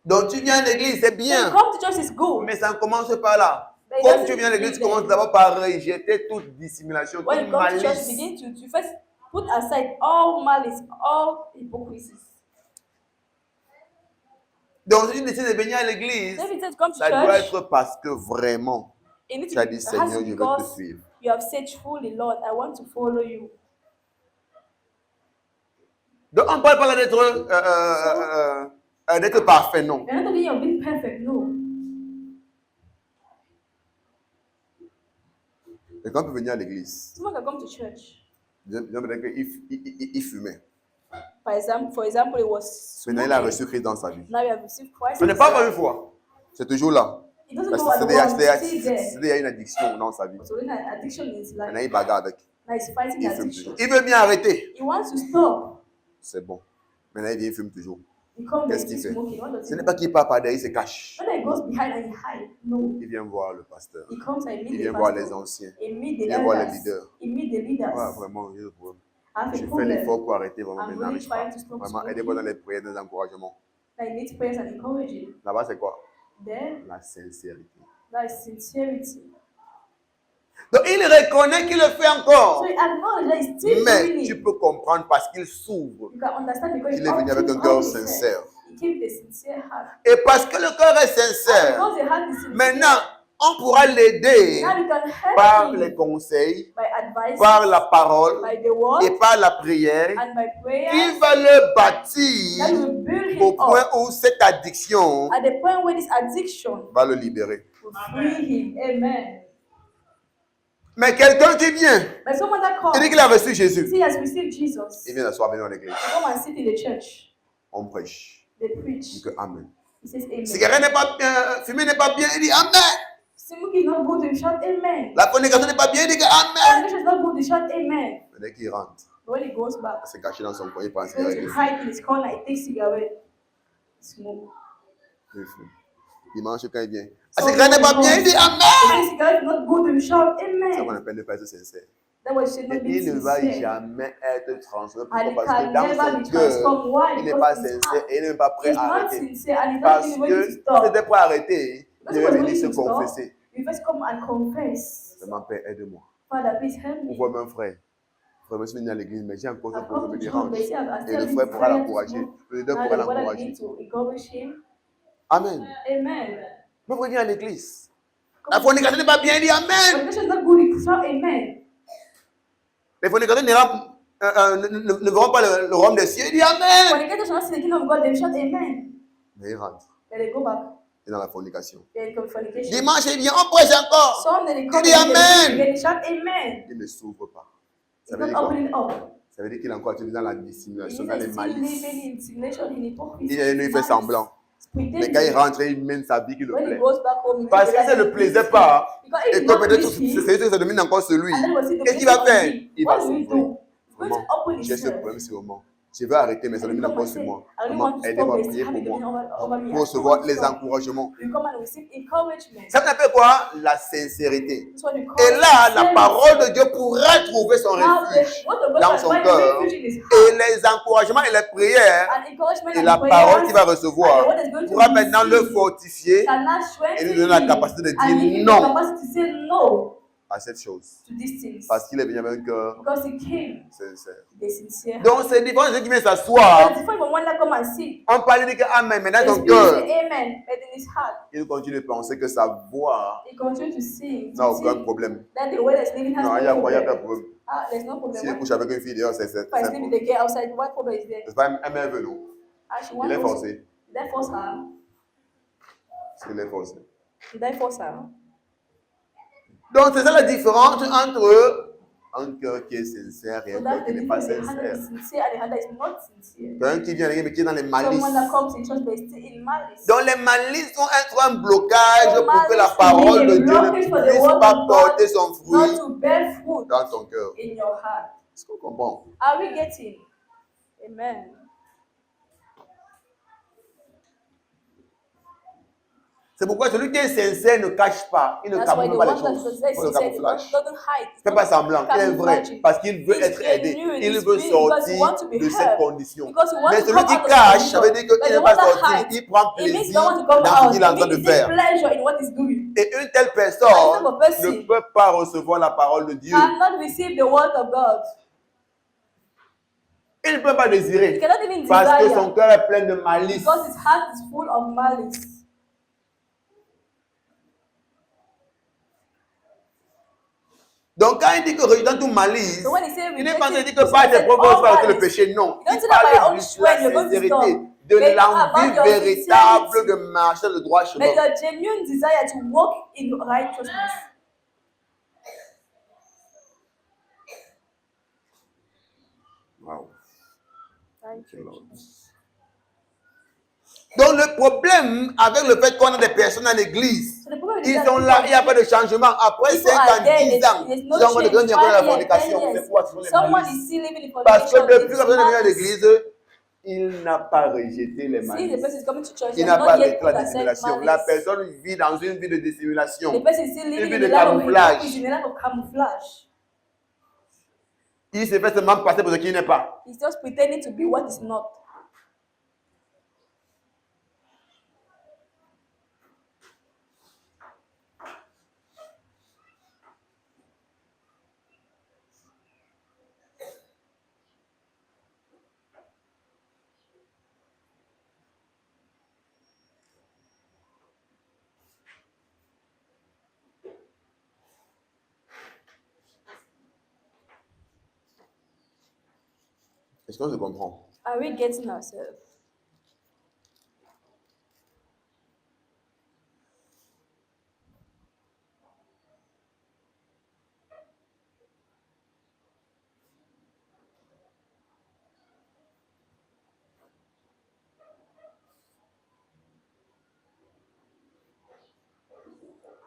Donc tu viens à l'église, c'est So bien. come to church is good. Mais ça commence par là. But it Comme doesn't tu viens à l'église, tu begin commences there. d'abord par rejeter toute dissimulation, When toute you come to church, malice. begin to first put aside all malice, all hypocrisy. Donc si tu décides de venir à l'église, So if you say to come to ça doit church, être parce que vraiment, it needs tu to as be, dit it has Seigneur, to je be veux te because suivre. you have said truly, Lord, I want to follow you. Donc on ne parle pas là d'être parfait, non. You're not talking of being perfect, no. Et quand tu venir à l'église, Someone can come to church. j'aimerais qu'il fumait. For example, it was Maintenant, il a smoking. reçu Christ dans sa vie. Now you have received Christ. Ce n'est pas encore une fois. C'est toujours là. It doesn't Parce go que at c'est-à-dire once. It's still there. c'est-à-dire, il y a une addiction dans sa vie. So then an addiction in his Maintenant, life. il bagarre avec. Now he's fighting Il fume addiction. toujours. Il veut bien arrêter. He wants to stop. C'est bon. Maintenant, il vient, il fume toujours. He comes Qu'est-ce and qu'il he's fait? smoking. What does Ce he n'est do? pas qu'il part par derrière, il se cache. When he goes behind and he hides, no. Il vient voir le pasteur. He comes and Il meet vient the voir les pastor. anciens. He meet the Il vient voir les elders. leaders. He meet the leaders. Ouais, vraiment, j'ai le problème. I have Je a fais problem. l'effort pour arrêter, vraiment, I'm mais really n'arrive pas. trying to stop Vraiment, aidez-moi dans les prières, dans les encouragements. I need prayers and encouraging. Là-bas, c'est quoi? Then La sincérité. that is sincerity. Donc, il reconnaît qu'il le fait encore. So he acknowledge that he's still doing Mais tu it. peux comprendre parce qu'il s'ouvre. You can understand because Il est venu avec un cœur sincère. He came with a sincere heart. Et parce que le cœur est And sincère, because the heart is sincere, maintenant, on pourra l'aider now we can help par him les conseils, by advice, par la parole by the word, et par la prière. and by prayer. Il va le That bâtir will build au him point up où cette addiction at the point where this addiction va le libérer. will free him. Amen. Mais quelqu'un qui vient, But someone that comes, il dit qu'il a reçu Jésus. he has received Jesus. Il vient d'asseoir dans l'église. Come and sit in the church. On prêche. They Il preach. dit que Amen. He says amen. Cigarette n'est pas bien, fumer n'est pas bien, il dit Amen. Smoking is not good, you shout amen. La fornication n'est pas bien, il dit que Amen. Fornication is not good, you shout amen. Mais dès qu'il rentre, But when he goes back, il s'est caché dans son coin, il pense he qu'il goes a to réussi. hide in his corner, he takes cigarette, smoke. Il fume. Dimanche, quand il vient, So la cigarette n'est pas when bien, he il dit goes, Amen. if the cigarette is not good, you shout C'est ça qu'on amen. appelle ne pas être sincère. That was should Et not be il ne va sincere. jamais être transformé. And Pourquoi? he Parce que can dans never son be cœur, transformed. Why? il n'est pas Because his sincère heart et il n'est pas prêt is à not arrêter. sincere and he's not Parce even que ready to si stop. c'était prêt à arrêter, il Because he devait was venir willing se to stop. confesser. You first come and confess. Vraiment, Père, aide-moi. Father, please help Ou me. voir mon frère. Frère, je suis venu à l'église, mais j'ai encore ce I've problème come me to church, dérange. but see, I'm Et still le being frère pourra tired to l'encourager. smoke. Le leader Now pourra the brother l'encourager. need to encourage him. Amen. Amen. Mais vous venez à l'église. La fornication n'est pas bien, il dit Amen. Fornication is not good, you shout amen. Les fornicateurs ne verront pas le royaume des cieux, il dit Amen. Fornicators shall not see the kingdom of God, they shout amen. Mais il rentre. Then they go back. et dans la fornication. They come fornication. Dimanche, il vient, on prêche encore. Sunday they come dis and Amen. they shout amen. Il ne s'ouvre pas. He's Ça veut not dire quoi? opening up. Ça veut dire qu'il est encore dans la He dissimulation, is dans les still malices. living in simulation, in hypocrisy. Il fait semblant. Mais quand il rentre, il mène sa vie qui le When he plaît. goes back home, Parce que ça ne le plaisait pas. Because Et if toi, not peut-être, pleased, c'est que ça domine encore sur lui. and then we'll see the Qu'est-ce qu'il va blessing on faire? him. Il va What will he s'ouvrir. do? He's going to Maman, open j'ai ce himself. problème, c'est moment. Je vais arrêter, mais ça And domine you come encore and sur say, moi. I really Maman, want to aidez-moi à stop this prier pour happening moi. over me. Pour recevoir les encouragements. You come and receive encouragement. Ça s'appelle quoi? La sincérité. That's what you call Et là, la sincerity. parole de Dieu pourrait trouver son Now, refuge what the dans God son has cœur. refuge in his Et heart. les encouragements et les prières And encouragement et and la prayers parole qu'il va and the recevoir word is going to pourra maintenant le receive fortifier can now et strengthen lui donner la him capacité de and give dire him the non capacity to say no à cette chose. to these things. Parce qu'il est venu avec un cœur Because he came, sincère. they sincere. Donc, c'est différent de ceux qui viennent But s'asseoir. it's different from one that come and see. On parle de que Amen, mais dans They son speak cœur, say amen, but in his heart, il continue de penser que sa voix he continues to sing. n'a aucun problème. That the way that's living has Non, il n'y no a pas de problem. problème. Ah, there's no problem. S'il couche avec une fille dehors, c'est If I sleep with the girl outside, what problem is there? c'est pas un merveilleux, non? Ah, she Il wants est also. forcé. Did I force her? Il est forcé. Did I force her? Donc, c'est ça la différence entre un cœur qui est sincère et So un that's cœur the qui n'est pas difference. The hand that sincère. is sincere and the hand that is not sincere. Quelqu'un qui vient à l'église mais qui est dans les malices. Someone that comes in church but is still in malice. Donc, les malices sont un blocage So pour que la malice parole de is a Dieu ne blockage for the puisse word pas of God porter son fruit not to bear fruit dans ton cœur. in your heart. Est-ce qu'on comprend? Are we getting? Amen. C'est pourquoi celui qui est sincère ne cache pas. Il ne That's why the camoufle pas les one that choses. says Pour le he said camouflage. doesn't hide. Il ne fait pas semblant. Il est vrai. Camouflage. Parce qu'il veut He's être aidé. genuine. Il He's veut real because he sortir wants to be de cette heard. condition. Because he wants Mais to celui come qui out of cache, the ça veut dire But qu'il the ne va one pas that sortir. hides, Il prend it means plaisir no one to come dans ce out. qu'il est en train de He takes faire. pleasure in what he's doing. Et une telle personne That type of person ne peut pas recevoir la parole de Dieu. cannot receive the word of God. Il ne peut pas He désirer. cannot even Parce que desire son cœur est plein de malice. because his heart is full of malice. Donc quand il dit que rejetant tout malice, So when he says il n'est pas en train de dire rejecting, que par tes he propres said, forces tu vas all arrêter le malice. péché. Non. You don't Il say that by your parle own de strength, you're la going to sincérité, stop. de But l'envie about your véritable sincerity. de marcher le droit chemin. But your genuine desire to walk in righteousness. Wow. Thank you. Donc le problème avec le fait qu'on a des personnes à l'église, So the problem is ils that sont là, il n'y a pas de changement. Après people 5 are ans, there, 10 ans, there's ils no sont en train de change. gagner encore la 5 years, 10 fornication. years. C'est quoi? Ce sont les Someone malices. is still living in Parce que fornication. depuis It's la personne est venue à malice. l'église, il n'a pas rejeté les See, the malices. person is coming to church. Il He n'a has pas not yet arrêté la put aside dissimulation. La malice. personne vit dans une vie de dissimulation. The person is still Une living vie in de a life of camouflage. hypocrisy, in a life of camouflage. Il se fait seulement passer pour ce qu'il n'est pas. He's just pretending to be what is not. Est-ce qu'on se comprend? Are we getting ourselves?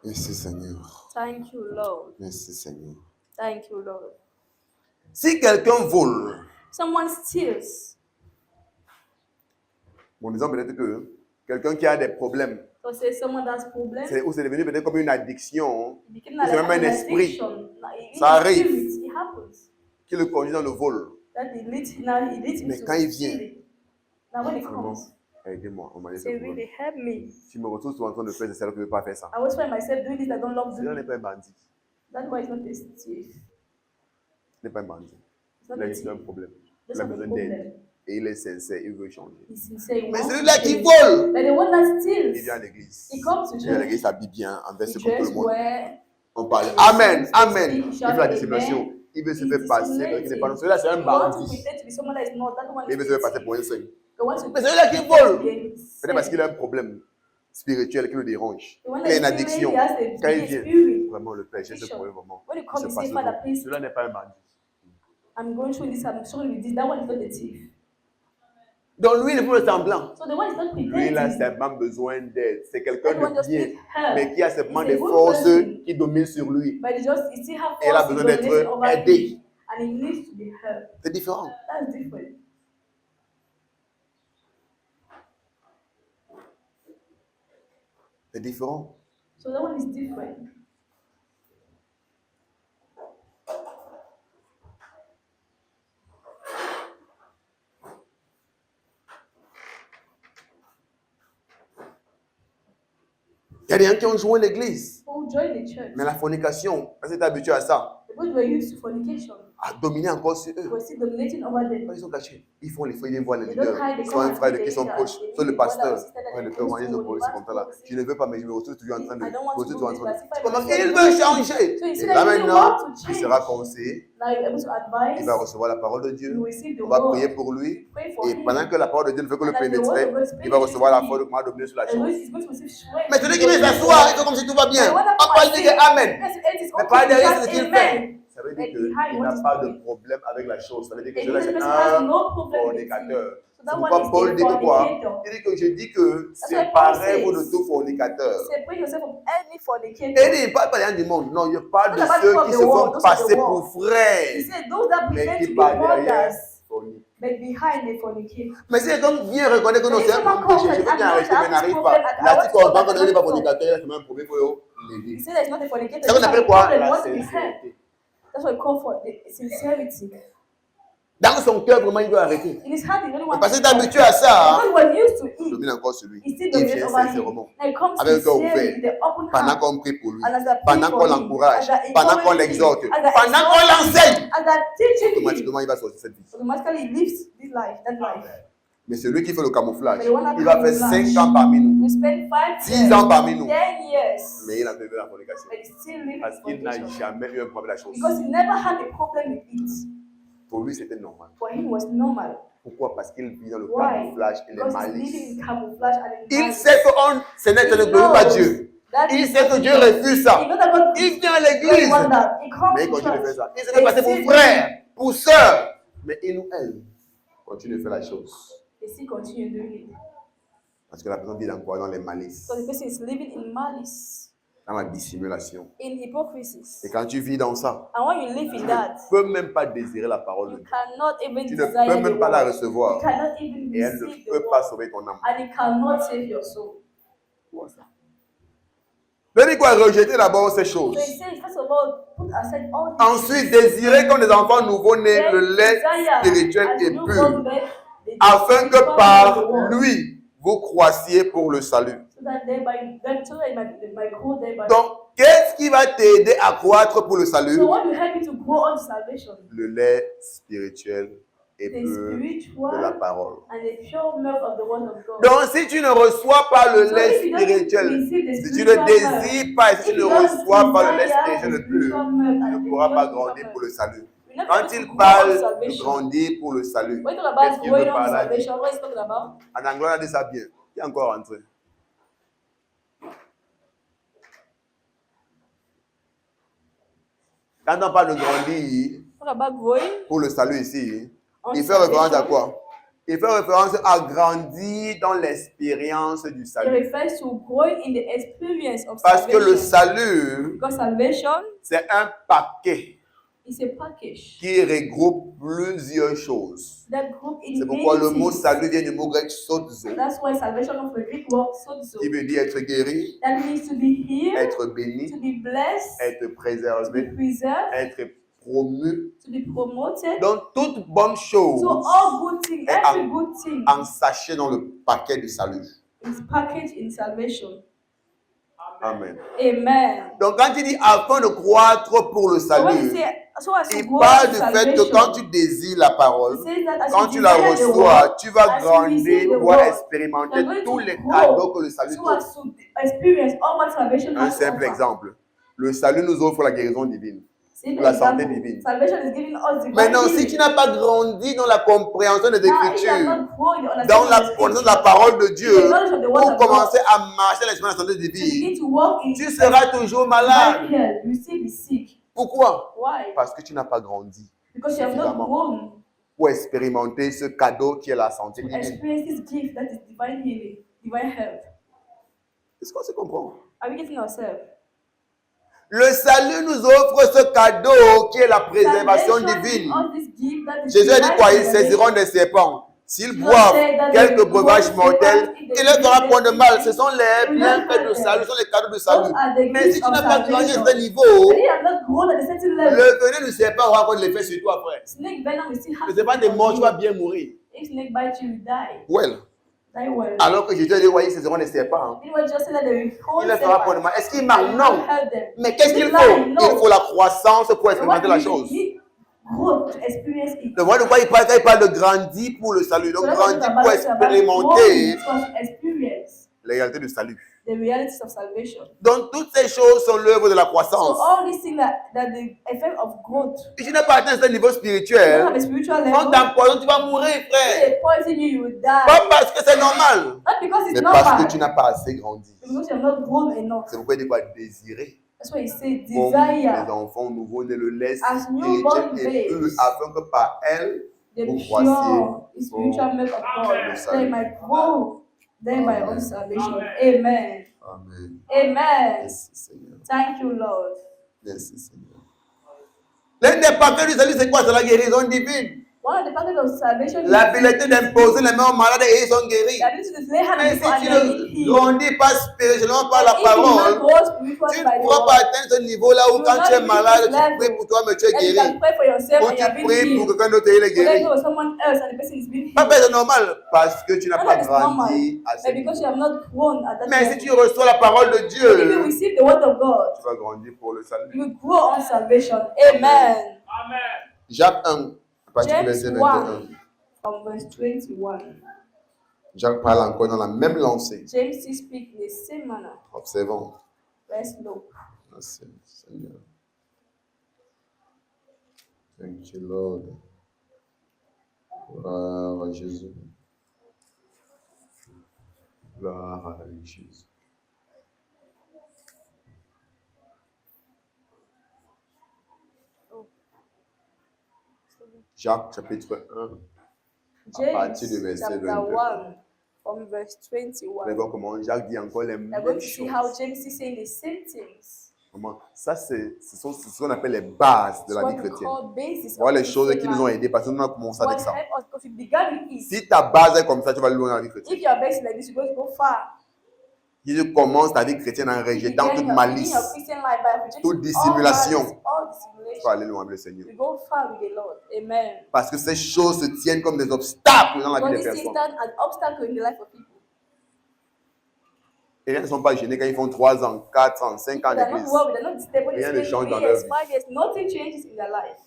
Merci Seigneur. Thank you, Lord. Merci Seigneur. Thank you, Lord. Si quelqu'un vole, Someone steals. bon, disons peut-être que quelqu'un qui a des problèmes, So say someone has problem. ou c'est devenu peut-être comme une addiction It became c'est like même un an esprit. addiction. Ça arrive. It happens. qui le conduit dans le vol. That it leads now it leads Mais into quand il vient, stealing. Now when it Vraiment, comes, aidez-moi, on m'a dit ce say problème. really help me. Je me retrouve souvent en train de faire, c'est celle que je ne veux pas faire ça. I always find myself doing this I don't love Celui-là n'est doing. pas un bandit. That's why it's not a thief. Il n'est pas un bandit. It's not Il a a juste un thief. problème. Just Il a have a besoin problem. d'aide. Et il est sincère, il veut changer. He's sincere. He Mais wants celui-là to qui change. vole, But the one that il steals, vient à l'église. he comes to Il vient à church. l'église, s'habille bien, en He veste comme tout le dress monde. well. On parle. He Amen, speaks, amen. he Il shouts fait la amen. dissimulation. Il veut se He's faire passer pour qu'il n'est pas. Celui-là, c'est un He wants to bandit. pretend to be someone that is not. That one Il is veut se faire passer a pour un thief. saint. The one to Mais celui-là qui vole, pretend to be peut-être parce a qu'il a un problème. spirituel qui le dérange, The one qui a une that is addiction, feeling, he has the quand il big vient, spirit. vraiment le Père, j'ai ce problème vraiment. When you Il come se and passe say, le Father, temps. please, Cela n'est pas un bandit. I'm going through this, I'm struggling with this. That one is not a thief. Donc lui, il faut le semblant. So the one is not Lui, il a pretending. simplement besoin d'aide. C'est quelqu'un That one de just bien, needs help. mais qui a simplement He's a des good forces person. qui dominent sur lui. But he still have Et il a force besoin domination d'être over aidé. him. And he needs to be helped. C'est différent. That's different. C'est différent. So that one is different. Il y a des gens qui ont joué l'église. Who joined the church? Mais la fornication, parce que tu es habitué à ça, The people were used to fornication. a dominé encore sur eux. Were still dominating over them. Ils sont cachés. Ils font les feux, ils voient les They don't leaders. hide, they Soit un come frère and de qui say sont that proches, they soit le think what pasteur. else is that Ouais, le they père, close voyez ce to problème, the c'est comme ça là. pastor. Je ne veux pas, mais je me retrouve toujours en train de. I don't want Je me to retrouve do toujours en this, train but de. if I Comment don't il do veut it, changer? so you Et see là that you maintenant, want to il change. sera conseillé. Now you're able to advise. Il va recevoir la parole de Dieu. You receive the On va word. prier pour lui. Pray for Et him. pendant que la parole de Dieu ne fait que le And as the word pénétrer, of God is il va recevoir la foi de penetrating comment dominer sur la and chose. he's going to receive strength. Mais celui qui vient s'asseoir, il fait comme si tout va bien. But when that On man va dire says, Amen. yes, it is Mais okay, pas derrière that's ce qu'il amen. fait. Ça veut dire And qu'il behind what n'a he's pas de doing. problème avec la chose. Ça veut dire que And celui-là, this c'est person has un no problem with it. fornicateur. So C'est that one pourquoi is Paul a dit que quoi? fornicator. Il dit que je dis que That's why Paul séparez-vous de says, tout fornicateur. separate yourself from any fornicator. Et il ne parle pas des gens du monde. Non, il parle de Not about ceux people of qui the se world, font those of the passer world. pour He frères, said, those that mais pretend qui to be par derrière brothers, forniquent. but behind they fornicate. Mais si quelqu'un vient reconnaître que non, Mais c'est un someone problème péché, je comes veux and bien arrêter, mais acknowledge n'arrive this pas. problem, Là, I si want to on go pense back qu'on n'est pas to fornicateur, c'est même un problème pour He l'aider. said that it's not a fornicator. C'est ce qu'on it's appelle not a quoi? problem, La wants to be helped. sincérité. That's what we call for the sincerity. Dans son cœur, vraiment, il doit arrêter. In his heart, he really wants Parce to qu'il est stop. habitué à ça, Because when used to il it, domine encore sur lui. he still Il dominates vient over him. sincèrement, Now it comes avec un cœur sincerely, ouvert, with the open pendant heart, qu'on prie pour lui, and as I pray pendant for qu'on him, l'encourage, as I pendant qu'on encourage him, l'exhorte, as I pendant qu'on exhort him, l'enseigne, as I teaching him, automatiquement, il va sortir cette vie. automatically he lives this life, that life. Mais celui qui fait le camouflage, But the one that il va faire camouflage, 5 ans parmi nous, We spend 5 10 ans parmi nous, 10 years, mais il a fait de la fornication. but he still lives Parce in qu'il n'a fornication. jamais eu un problème avec la chose. Because he never had a problem with it. Pour lui, c'était normal. For him, it was normal. Pourquoi? Parce qu'il vit dans le Why? camouflage et les Because he's malices. living in camouflage and in Il malice. sait que ce n'est que ne glorifie pas Dieu. That Il is sait que not Dieu God. refuse ça. He knows that God Il vient à doesn't l'église, want that. He comes mais il to continue de faire church. ça. Il se fait passer pour frère, pour soeur. Mais il ou elle continue de faire la chose. They still continue doing it. Parce que la personne vit dans quoi? Dans les malices, So the person is living in malice, dans la dissimulation. in hypocrisies. Et quand tu vis dans ça, And when you live in that, tu ne peux même pas désirer la parole de you Dieu. cannot even Tu ne desire peux the même pas la word. recevoir. You cannot even Et elle ne receive the peut pas word. sauver ton âme. And it cannot save your soul. Le dit quoi? Rejeter d'abord ces choses. So he says, first of all, put aside all these Ensuite, désirer comme des enfants nouveau-nés Then le lait desire spirituel as et newborn pur, babe, the afin que become par the word. lui, vous croissiez pour le salut. So that thereby, so that it might grow thereby. Donc, qu'est-ce qui va t'aider à croître pour le salut? So what will help you to grow on salvation? Le lait spirituel et The pur de la spiritual parole. and the pure milk of the word of God. Donc, si tu ne reçois pas le So lait if you don't spirituel, receive the si tu ne spiritual milk, désires pas et si if tu ne you don't reçois pas le lait desire spirituel the le pur, spiritual milk tu and ne the pourras pure pas spiritual grandir milk, pour le salut. you're not Quand able to il grow on parle de salvation. grandir pour le salut, When you talk qu'est-ce about qu'il growing veut on par là? salvation, what is talking about? En anglais, on a dit ça bien. Qui est encore rentré? Quand on parle de grandir Talk about growing pour le salut ici, on il fait référence à salvation. quoi? Il fait référence à grandir dans l'expérience du It salut. refers to growing in the experience of Parce que le salvation. salut, Because salvation c'est un paquet is a package qui regroupe plusieurs choses. that group in C'est pourquoi le many mot things. salut vient du mot grec sozo, That's why salvation of the Greek word sozo. qui veut dire être guéri, That means to be healed, être béni, to be blessed, être to be préservé, preserved, être promu. to be promoted. Donc, toute bonne chose So all good things, est every good thing ensachée dans le paquet du salut. is packaged in salvation. Amen. Amen. Donc, quand il dit afin de croître pour le So when you salut, say, so as you il grow parle in du fait que salvation, quand tu désires la parole, it says that as quand you tu la desire the reçois, word, tu vas as you receive grandir the pour word, expérimenter you're going tous to les grow cadeaux que le salut so t'offre. as to experience all what salvation Un has to simple offer. exemple. Le salut nous offre la guérison divine. See, la santé example, divine. salvation is giving us divine Maintenant, si healing. tu n'as pas grandi dans la compréhension des Now, if you have Écritures, not grown in the dans understanding la of the connaissance de la scripture, parole de in the Dieu, knowledge of the word pour of God, commencer à marcher dans l'espace de la santé to divine, begin to walk in tu seras toujours divine malade. health, you still be sick. Pourquoi? Why? Parce que tu n'as pas grandi Because you have not suffisamment grown pour expérimenter ce cadeau qui est la santé to divine. experience this gift that is divine healing, divine health. Est-ce qu'on se comprend? Are we getting ourselves? Le salut nous offre ce cadeau qui est la préservation Salvation divine. gives us this gift that is Jésus a dit divine quoi? Ils preservation. saisiront des serpents. S'ils Jesus boivent said that quelques they breuvages will mortels, serpents if il they ne fera drink point de them. mal. Ce sont les It will not bienfaits de hurt salut, them. ce sont les cadeaux de Those salut. are the Mais gifts si tu of n'as pas grandi à salvation. ce niveau, When you have not grown at a certain level, le venin du serpent aura encore de l'effet sur toi après. snake venom will still have Le serpent to te on mord, tu you. vas bien mourir. If snake bites you, you die. Well. Die well. Alors que Jésus a dit, voyez, ce seront des serpents. You know what Jesus said that they will hold Il ne fera point de serpents. mal. Est-ce qu'il They marche? will Non. not hurt them. Mais qu'est-ce qu'il Is it faut? lying? Il No. faut la croissance pour So what expérimenter you la need chose. is growth to experience it. Le voit de quoi il parle? Quand il parle de grandir pour le salut. Donc So that's what grandir it's pour about. It's about expérimenter growing to experience les réalités du salut. the realities of salvation. Donc toutes ces choses sont l'œuvre de la So croissance. all these things that the effect of growth. Si tu n'as pas atteint ce niveau You don't have spirituel, a spiritual on level. t'empoisonne, tu vas mourir, If frère. they poison you, you will die. Pas parce que c'est normal, Not because it's mais parce normal. que tu n'as pas assez grandi. Because you have not grown enough. C'est pourquoi il dit quoi? Désirer. That's why he said Comme les desire enfants nouveaux ne le laissent as newborn hériter et eux, babes, afin que par elle, the vous pure croissiez spiritual milk of God, le they salut. might grow thereby Amen. on salvation. Amen. Amen. Amen. Amen. Merci Seigneur. Thank you, Lord. Merci Seigneur. L'un des paquets du salut, c'est quoi? C'est la guérison divine. One of the purposes of salvation is L'habilité d'imposer les mains aux malades et ils sont guéris. the ability to lay hands on Mais si people and tu they will ne heal. grandis pas spirituellement par la If you do not parole, grow tu spiritually ne by the pourras pas word, atteindre ce niveau-là où You quand will tu es not malade, reach tu this pries pour toi, mais tu es then you guéri. can pray for yourself Ou and tu you have been pries pour healed. que quelqu'un d'autre est But then guéri. go with someone else and the person is being Pas healed. parce que c'est normal, parce que tu n'as Not pas that it's normal, grandi à ce but because you niveau. have not grown at that Mais si level. tu reçois la parole de But if you Dieu, receive the word of God, tu vas grandir pour le salut. you will grow on salvation. Amen. Amen. Jacques 1, partie du James verset 1, 21. from verse 21. Jacques parle encore dans la même lancée. James is speak in the same manner. Observons. Let's look. Merci, Seigneur. Thank you, Lord. Gloire à Jésus. Gloire à Jésus. Jacques chapitre 1. À partir du James verset chapter 21. 1, from verse Nous 21. voyons comment Jacques dit encore les We're going mêmes to see how choses. James is saying the same things. Comment? Ça, c'est ce qu'on appelle les bases de It's la what vie we chrétienne. call basis Voilà of les choses qui Christian nous ont life. aidés parce que nous avons commencé avec What ça. help us because we began with it. Si ta base est comme ça, tu vas loin dans la vie chrétienne. If your base is like this, you're going to go far. Si tu commences ta vie chrétienne en You rejetant begin toute your malice, Christian life by rejecting toute all dissimulation, malice, all tu dissimulation. vas aller loin avec le Seigneur. We go far with the Lord. Amen. Parce que ces choses se tiennent comme des obstacles dans la But vie des this is personnes. not an obstacle in the life of people. Et les gens ne sont pas gênés quand ils font 3 ans, 4 ans, 5 ans They're not d'église. worried, they're not disturbed when they Rien ne spend change 3 dans years, leur vie. 5 years. Nothing changes in their life.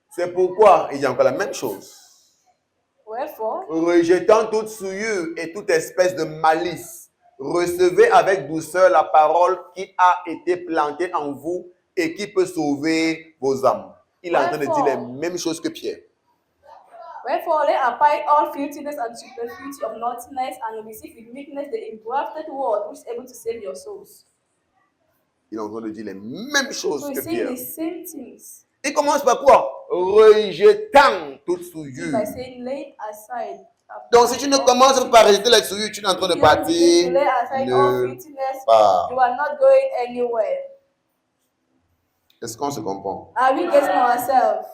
C'est pourquoi il y a encore la même chose. Wherefore, Rejetant toute souillure et toute espèce de malice, recevez avec douceur la parole qui a été plantée en vous et qui peut sauver vos âmes. Il est en train de dire les mêmes choses que Pierre. wherefore lay aside all filthiness and superfluity of naughtiness, and receive with meekness the engrafted word which is able to save your souls. Il est en train de dire les mêmes choses So que he's saying Pierre. the same things Il commence par quoi? Rejetant toute souillure. by saying lay aside. Donc si tu ne commences pas par rejeter la souillure, tu es en train de If you don't begin partir to lay aside all nulle filthiness, part. you are not going anywhere. Est-ce qu'on se comprend? Are we getting ourselves?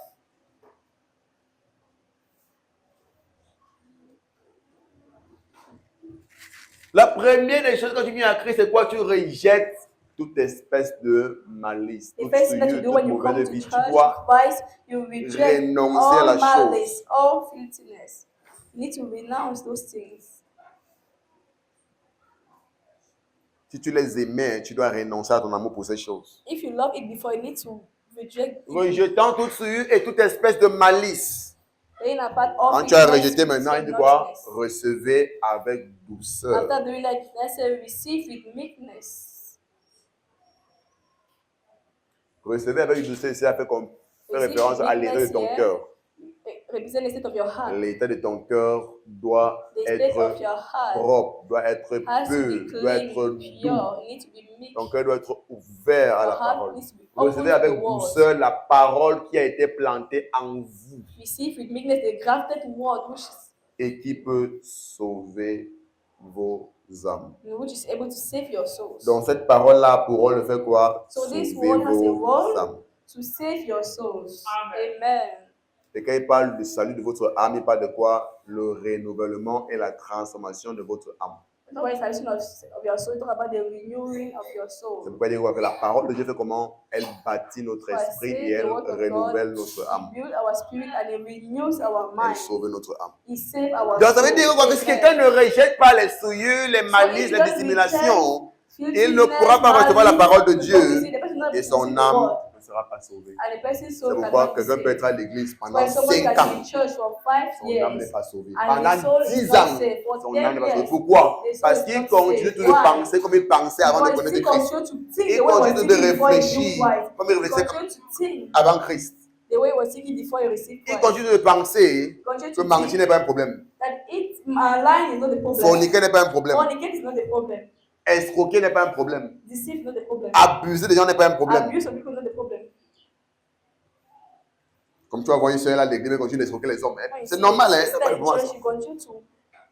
La première des choses quand tu viens à Christ, c'est quoi? Tu rejettes toute espèce de malice, The toute first thing that you souillure, do toute when you come mauvaise to vie. church, Tu dois Christ, you reject renoncer à all la malice, chose. all filthiness. You need to renounce those things. Si tu les aimais, tu dois renoncer à ton amour pour ces choses. If you love it before, you need to reject it. Rejetant toute souillure et toute espèce de malice. Laying apart all Quand tu as filthiness rejeté with maintenant, il dit same quoi? naughtiness. Recevez avec douceur. After doing that, let's say receive with meekness. Recevez avec douceur, ici, ça fait comme fait Receive référence with à l'état de meekness ton here. cœur. Represent the state of your heart. L'état de ton cœur doit The state of être your heart propre, doit être has to be pur, doit clean, être doux. pure. You need to be meek. Ton cœur doit être ouvert à Your la heart parole. needs to be open Recevez to the avec word. douceur la parole qui a été plantée en vous Receive with meekness the grafted word et qui peut sauver vos âmes. which is able to save your souls. Donc cette parole-là a pour rôle de faire quoi? So this Sauver word has a vos role âmes. to save your souls. Amen. Amen. Et quand il parle du salut de votre âme, il parle de quoi? Le renouvellement et la transformation de votre âme. So when it's salvation of your soul, talk about the renewing of your C'est soul. pourquoi il dit quoi? Que la parole de Dieu fait comment? Elle bâtit notre esprit et elle renouvelle notre âme. Build our spirit and it renews our Elle mind. sauve notre âme. It saves our Donc ça veut soul. dire quoi? Que si quelqu'un ne rejette pas les souillures, les malices, les dissimulations, il ne pourra pas recevoir la parole de Dieu et son âme ne sera pas sauvée. And the person's C'est soul pourquoi cannot be quelqu'un peut saved. être à l'église pendant When somebody 5 can ans, be in church for 5 son âme n'est years, pas sauvée. and Pendant his soul is 10 not ans, saved. For son 10 âme n'est pas sauvée. years, Pourquoi? his soul Parce is qu'il not continue saved. toujours de Why? penser comme il pensait avant de Because connaître he Christ. continued to think Il the way he was continue de thinking before he knew réfléchir Christ. comme il He réfléchissait continued to think avant Christ. the way he was thinking before he received Il Christ. continue de penser Continue que to mentir think n'est pas un problème. that lying is not the problem. Forniquer n'est pas un problème. Fornicate is not the problem. Escroquer n'est pas un problème. Deceive is not the problem. Abuser des gens n'est pas un problème. Abuse of people is not the problem. Comme tu vas voir une soeur à l'église, elle continue d'escroquer les hommes. When you C'est see normal, a hein? sister C'est pas in le bon church, sens. she continue to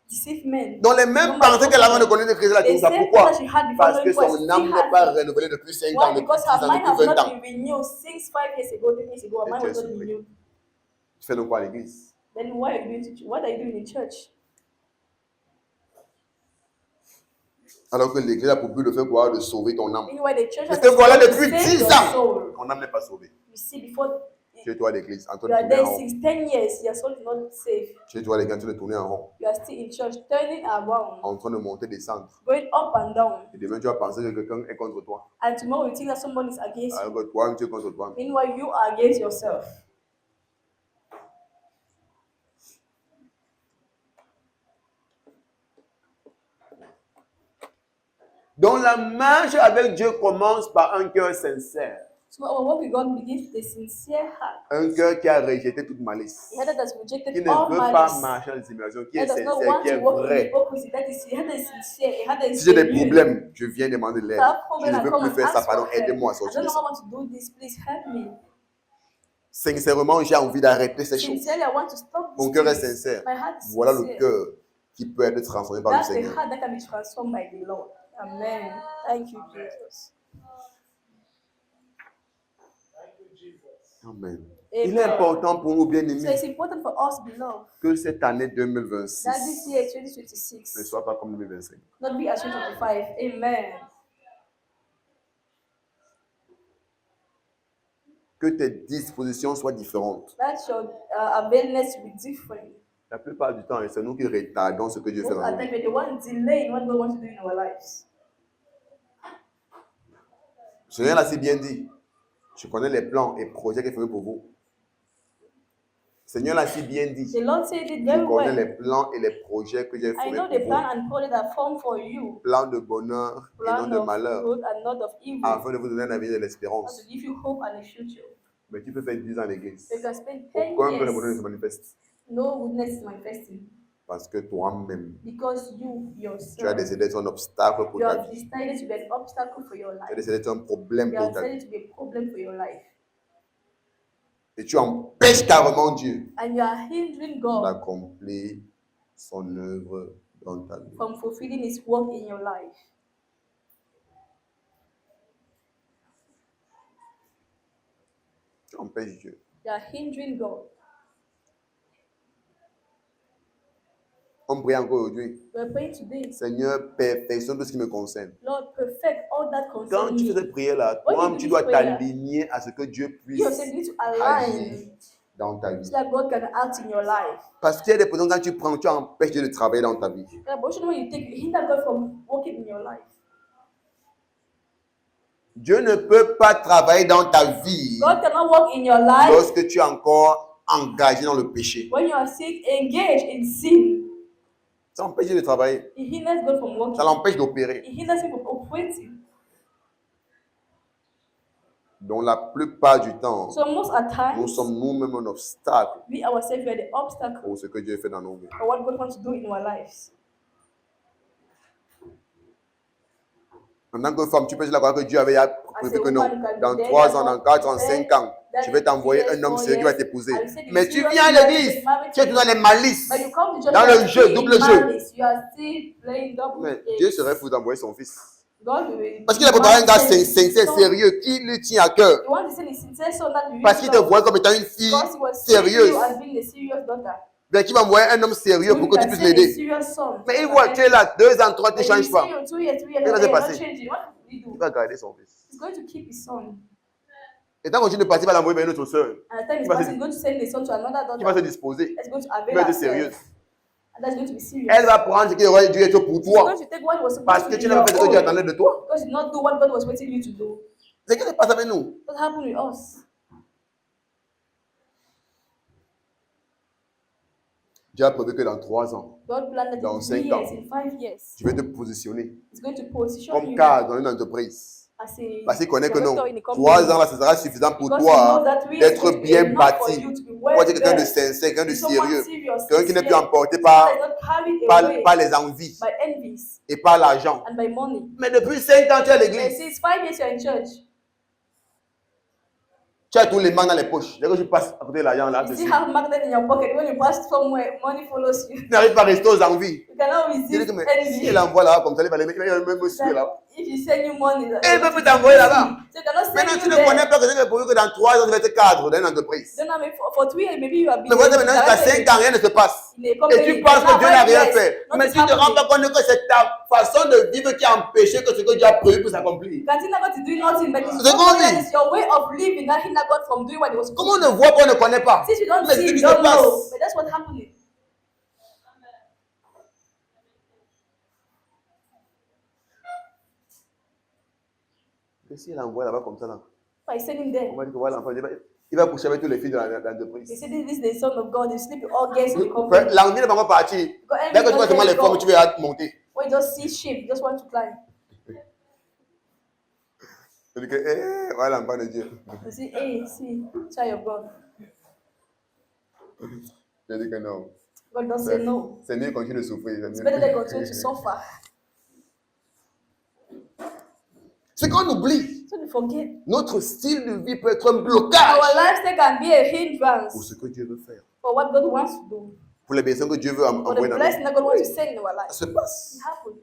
deceive men. Donc les mêmes No pensées matter qu'elle avait de what. connaître Christ, elle a The tout ça. same Pourquoi? thing that she had before Parce que knowing Christ, son she âme n'est had pas it. renouvelée depuis 5 ans, Why? depuis Because 10 her ans, mind has depuis 20 not ans. been renewed since 5 years ago, 10 years ago. Her Et mind tu was es not surpris. renewed. Tu fais donc quoi à l'église? Then what are you doing? What are you doing in church? Alors que l'église a pour but de faire quoi? De sauver ton âme. Anyway, the church Mais has te voilà to depuis save 10 your ans. soul. Ton âme n'est pas sauvée. You see, before Chez toi à l'église, en train you de are tourner there en rond. since 10 years, your soul is not safe. Chez toi à l'église, en train de tourner en rond. You are still in church, turning around, En train de monter, descendre. going up and down. Et demain, tu vas penser que quelqu'un est contre toi. And tomorrow you think that someone is against you. Alors que toi, tu es contre toi. Meanwhile, you are against yourself. Donc la marche avec Dieu commence par un cœur sincère. So our work with God begins with a sincere heart. Un cœur qui a rejeté toute malice. A heart that has Qui rejected ne all veut pas malice. marcher en dissimulation, qui That est does not sincère, want qui est to walk in vrai. hypocrisy. That is a heart that is sincere. A heart that is Si j'ai des genuine. problèmes, je viens demander de l'aide. Have Je problem ne and veux come plus and faire ça, ask pardon, for help. aidez-moi à I sortir don't de know ça. how to do this. Please help me. Sincèrement, j'ai envie d'arrêter ces choses. Sincerely, I want to stop Mon this. cœur est things. sincère. My heart is Voilà le sincere. cœur qui peut être transformé par le That's the Seigneur. heart that can be transformed by the Lord. Amen. Thank you, Jesus. Thank you, Jesus. Amen. Amen. Il est important pour nous, So bien-aimés, it's important for us, beloved, que cette année that this 2026 year, ne 2026, soit pas comme 2025. not be as 2025. Amen. Que tes dispositions soient différentes. That your availness will be different. La plupart du temps, c'est nous qui retardons ce que Dieu fait Most dans of nous. the time, we're the one delaying what God wants to do in our lives. Le Seigneur l'a si bien dit. Je connais les plans et projets qu'il fait pour vous. Le Seigneur l'a si bien dit. The Lord said it Je very connais well. les plans et les projets que j'ai I know fait the pour plan vous. and project that formed for you. Plan de bonheur et non Plan de of malheur, good and not of evil. afin de vous donner un avenir de To l'espérance. give you hope and a future. Mais tu peux faire 10 ans à l'église. You can spend 10 Aucun plan de bonheur ne se years. manifeste. No goodness is manifesting. Parce que toi-même, Because you tu as yourself, décidé d'être un obstacle pour you ta have vie. decided to be an obstacle for your Tu as life. décidé d'être un problème You pour have ta vie. decided to be a problem for your life. Et tu empêches carrément Dieu And you are hindering God d'accomplir son œuvre dans ta vie. from fulfilling His work in your life. Tu empêches Dieu. You are hindering God. On prie encore aujourd'hui. We are praying today. Seigneur, perfectionne tout ce qui me concerne. Lord, perfect all that Quand concerns tu fais me. cette prière-là, When you toi-même, do tu this dois prayer, t'aligner à ce que Dieu puisse You yourself need to agir align dans ta vie. so that God can act in your life. Parce qu'il y a des personnes, quand tu prends, tu empêches Dieu de travailler dans ta vie. Yeah, but when you take, you hinder God from working in your life. Dieu ne peut pas travailler dans ta vie God cannot work in your life lorsque tu es encore engagé dans le péché, When you are sick, engaged in sin, ça l'empêche de travailler. it hinders God from working. Ça l'empêche d'opérer. It hinders him from operating. Donc la plupart du temps, So most at nous times, sommes nous-mêmes un obstacle we ourselves we are the obstacle pour ce que Dieu fait dans nos vies. for what God wants to do in our lives. En tant que femme, tu peux dire que Dieu avait prévu que non, dans 3 ans, dans 4 ans, 5 ans, je vais t'envoyer un homme sérieux qui va t'épouser. Mais tu viens à l'église, tu es dans les malices, But you come to church, dans you are le jeu, still in double jeu. malice. You are still playing double Mais games. Dieu serait fou d'envoyer son fils. God will Parce qu'il a préparé un gars send sincère, son- sérieux, qui lui tient à cœur. You want to send his sincere son that you Parce qu'il te love. voit comme étant une fille Because he was seeing sérieuse. you as being a serious daughter. Bien qu'il va envoyer un homme sérieux You pour que tu can puisses send a l'aider. serious son. Mais il voit, tu es là, 2 ans, 3 ans, tu ne When you changes pas. see you 2 years, 3 years, Qu'est-ce qui s'est you're not passé? changing. What will he Il do? va garder son fils. He's going to keep his son. Et tant qu'on continue de partir, il va l'envoyer vers une autre soeur And the time is Qui va se- passing, he's going to send his son to another qui va se daughter. disposer. That's going to Qui avail va être herself. sérieuse. And that's going to be serious. Elle va prendre ce qui aurait dû être pour She's toi. going to take what was supposed Parce to que be tu n'as pas fait ce que your Dieu own. attendait de toi. Because you did not do what God was waiting you to do. C'est ce qui se passe avec nous. What happened with us? Dieu a prévu que dans 3 ans, God planned that Dans in 5 3 ans. years, in 5 years, tu vas te positionner He's going to position comme you cadre dans une entreprise. as a Parce qu'il connaît que non. director in a company. 3 ans, là, ce sera suffisant pour Because he knows toi that 3 years d'être is bien enough for bâti. you to be Pour well être quelqu'un de versed. sincère, quelqu'un de Someone sérieux. serious, Quelqu'un qui n'est plus sincere. emporté Someone that is par, not carried away par les envies by envies et par l'argent. and by money. Mais depuis 5 ans, tu es à And l'église. since 5 years you're in church, Tu as tous les mains dans les poches. Dès que tu passes à côté de l'argent, là, you tu still have magnet in your pocket. When you pass somewhere, money follows you. n'arrives pas à rester aux envies. You cannot Tu dis resist que mais si envy. elle envoie là, comme ça, il va même me suivre là. That if you send you money, Et il peut t'envoyer là-bas. so you cannot send Maintenant, you tu ne there. connais pas que c'est pour que dans 3 ans, tu vas être cadre dans une entreprise. Don't know, for 3 years, maybe you have been Mais voilà, maintenant, tu as directed 5 ans, rien ne se passe. in a Et company. tu penses que Dieu n'a rien fait. Mais tu ne te rends happening. pas compte que c'est ta façon de vivre qui a empêché que ce que Dieu a prévu pour s'accomplir. Continue God to do nothing, but it's C'est comment that dit? is your way of living that hinder God from doing what He was supposed Comment on to ne voit qu'on ne connaît pas? do. Since you don't Mais see, c'est ce you qui se don't know. passe. But that's what's happening. Et si elle envoie là-bas comme ça, là, By sending them, on va dire que voilà, l'enfant, il va coucher avec tous les filles de they l'entreprise. say this is the son of God. They sleep with all girls in the company. L'envie n'est pas encore partie. Because Dès que tu envy vois seulement les doesn't formes, go. tu vas monter. When you just see sheep, you just want to climb. Tu dis que, voilà l'enfant de Dieu. You see, hey, see, child of God. Je dis que non. God does say no. C'est mieux continuer de souffrir. It's better they continue to suffer. C'est qu'on oublie. So they forget. Notre style de vie peut être un blocage Our lifestyle can be a hindrance pour ce que Dieu veut faire. for what God wants to do. Pour les bénédictions que Dieu veut For the envoyer dans blessing nous. that God wants to send in our Ça life. se passe. It happened.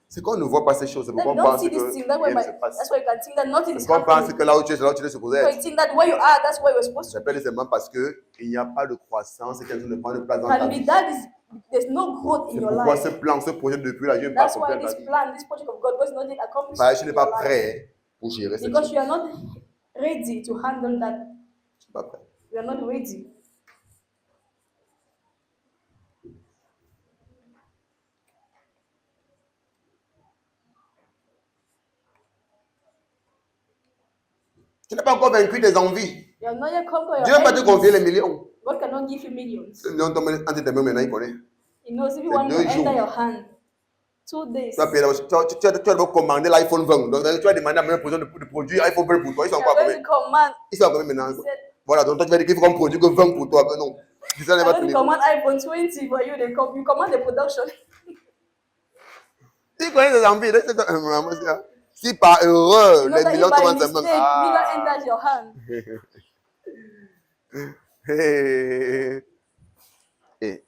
C'est qu'on ne voit pas ces choses. C'est Then pourquoi you on don't pense see these things. That's que why, rien ne se passe. that's why you can think that nothing is Parce qu'on pense happening. que là où tu es, c'est là où tu es supposé So you être. think that where you are, that's where you're supposed to be. J'appelle seulement parce qu'il n'y a pas de croissance et qu'elle ne prend de place dans ta Can vie. be that is there's no growth in C'est your pourquoi life. ce plan, ce projet depuis là, Dieu ne pas That's why accomplir this ta vie. plan, this project of God was not yet accomplished. Parce que tu in n'es pas your life. prêt pour gérer cette Because chose. you are not ready to handle that. Tu n'es pas prêt. You are not ready. Tu n'es pas encore vaincu des envies. You have not yet conquered Dieu your ne va pas te enemies. confier les millions. God cannot give you millions. Les millions tombent entre tes mains maintenant, il connaît. He knows if you C'est want to 2 jours. enter your hand. 2 days. Tu vas payer d'abord. Tu vas d'abord commander l'iPhone 20. Donc tu vas demander à même produire de produire iPhone 20 pour toi. Ils sont You encore are à going combien? to command. Ils sont à combien maintenant? He said, Voilà, donc toi tu vas dire qu'il faut qu'on produise que 20 pour toi. Que non. C'est ça, I'm n'est pas going to fini. command iPhone 20 for you. You command the production. Tu connais les envies. Si par erreur, You know les that if millions by tombent entre tes mistake, mains. million enters your hand.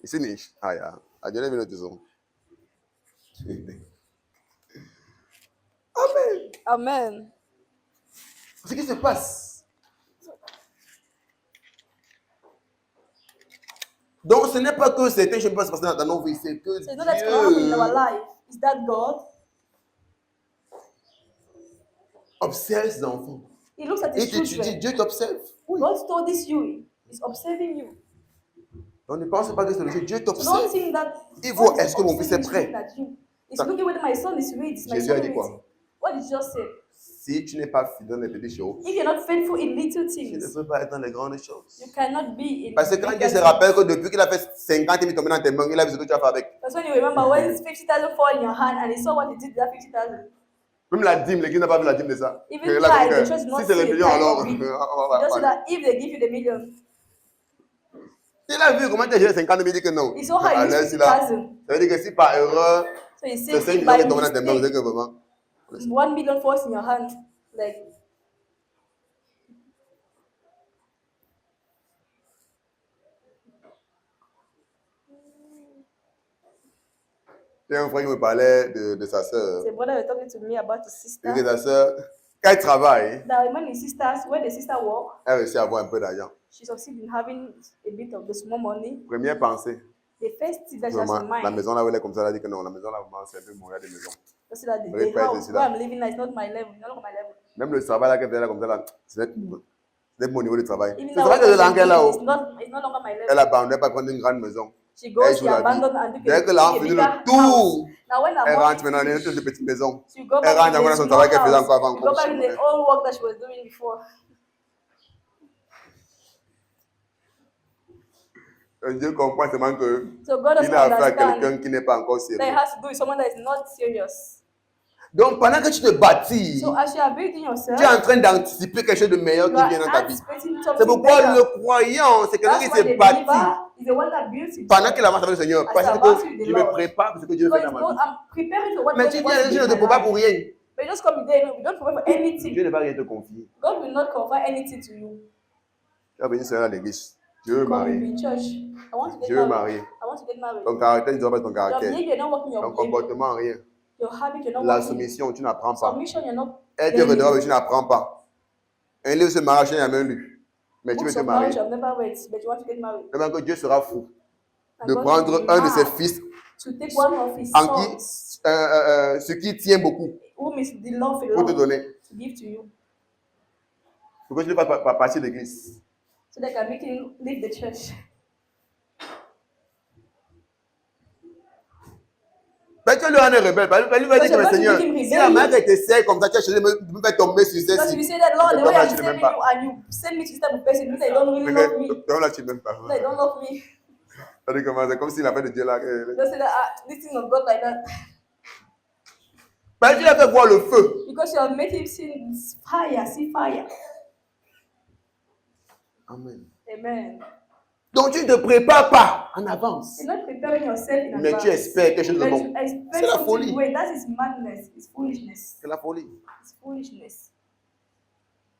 Ici, niche. Ah, ya. Adieu, les minutes, disons. Amen. Amen. Ce qui se passe. Donc, ce n'est pas que certaines choses peuvent se passer dans nos vies, c'est que So it's not that's going to happen in our Dieu life. Is that God? observe ses enfants. He looks at Il his t'étudie, children. Dieu t'observe. Oui. God studies you. He's observing you. Donc, ne pense pas que c'est le jeu. Dieu So don't t'observe. think that Il voit, God is est-ce que mon fils est observing, prêt? looking at you. He's Ça- looking whether my son is ready. Is my Jésus son a dit ready? quoi? What did Jesus say? Si tu n'es pas fidèle dans les petites choses, If you're not faithful in little tu ne things, peux pas être dans les grandes choses. you cannot be in Parce que quand bigger Dieu se things. rappelle que depuis qu'il a fait 50 000 tomber dans tes mains, il a vu ce que tu as fait avec. That's when you remember when 50,000 fall in your hand and he saw what he did to that 50,000. Même la dîme, l'église n'a pas vu la dîme de ça. Even Et là, tithe, donc, the church not si c'est les see millions, tithe alors. of it. on You va just see pas. that if they give you the million, Il a vu comment tu as géré 50 000, il dit que non. he saw how you Alors, use si là, 50,000. ça veut dire que si par erreur, So he c'est said 5 if millions qui by tombent dans tes mains, vous savez mistake que vraiment. 1 million falls in your hand, like Il y a un frère qui me parlait de sa soeur. the brother was talking to me about his Il dit que sister. sa soeur, quand elle travaille, That when his sisters, when the sister work, elle réussit à avoir un peu d'argent. she succeeded in having a bit of the small money. Première pensée, The first thing that she has in vraiment, la mind, maison là où elle est comme ça, elle a dit que non, la maison là, vraiment, c'est un peu moyen de maison. just that Very the house pricey, where là. I'm living now is not my level, not on my level. Même le travail là qu'elle fait là comme ça, là, c'est mon niveau de travail. Even C'est that vrai que what de I'm l'anglais là, doing is no longer my elle level. abandonne pas prendre une grande maison. She Elle goes, she joue la vie. abandoned and took Dès que a l'enfant finit bigger le house. tour, Now when I'm elle working rentre maintenant dans une finished, toute petite maison. she go Elle back rentre to encore the dans son small travail qu'elle faisait house. encore avant. She go back to the old work that she was doing before. Dieu comprend seulement que So God il doesn't a affaire à understand quelqu'un qui n'est pas encore that it sérieux. has to do with someone that is not serious. Donc pendant que tu te bâtis, So as you are building yourself, tu es en train d'anticiper quelque chose de meilleur you qui are vient dans ta vie. anticipating C'est something pourquoi better. le croyant, c'est quelqu'un That's qui why se the bâtit believer is the one that builds pendant himself. qu'il avance avec le Seigneur. As Parce you advance que with the je me Lord. prépare pour ce que Dieu fait Because dans ma vie. I'm preparing for what Mais God tu dis, wants to je do ne in te my prépare pour life. rien. But you just come there, you don't prepare for Dieu anything. ne va rien te confier. God will not confide anything to you. Tu vas venir seul à l'église. Dieu veut Come marier. in church. I want to get Dieu veut married. marier. I want to get married. Ton caractère ne doit pas être ton Your caractère. behavior, you're not working your Ton behavior. comportement, rien. Your habit, you're not La working. soumission, tu n'apprends pas. Submission, you're not Être learning. redevable, tu n'apprends pas. Un livre sur le mariage, tu n'as même lu. Mais tu veux Books te of marriage marier. I've never read, but you want to get married. Tellement que Dieu sera fou And de God prendre will be un de ses mad fils to take one of his en qui, sons, ce qui tient beaucoup whom is the love pour te alone, donner. to give to you, Pourquoi tu ne veux pas partir de l'église? so that can make him leave the church. Ben, tu lui en es rebelle. Il va dire que le Seigneur, si la main qui te sert comme ça, tu as choisi de me faire tomber sur Because if celle-ci. you say that, Lord, the Comme way là, I'm tu ne saving m'aimes you pas. and you send me to this type of person, means they don't really love me. Donc là, tu ne m'aimes pas. They don't love me. C'est comme si la paix de Dieu là. Just say that this thing of God like that. Ben, tu l'as fait voir le feu. Because you have made him see fire, see fire. Amen. Amen. Donc tu ne te prépares pas en avance. You're not preparing yourself in Mais advance. tu espères quelque chose de But bon. you expect C'est la something folie. great. That is madness. It's foolishness. C'est la folie. It's foolishness.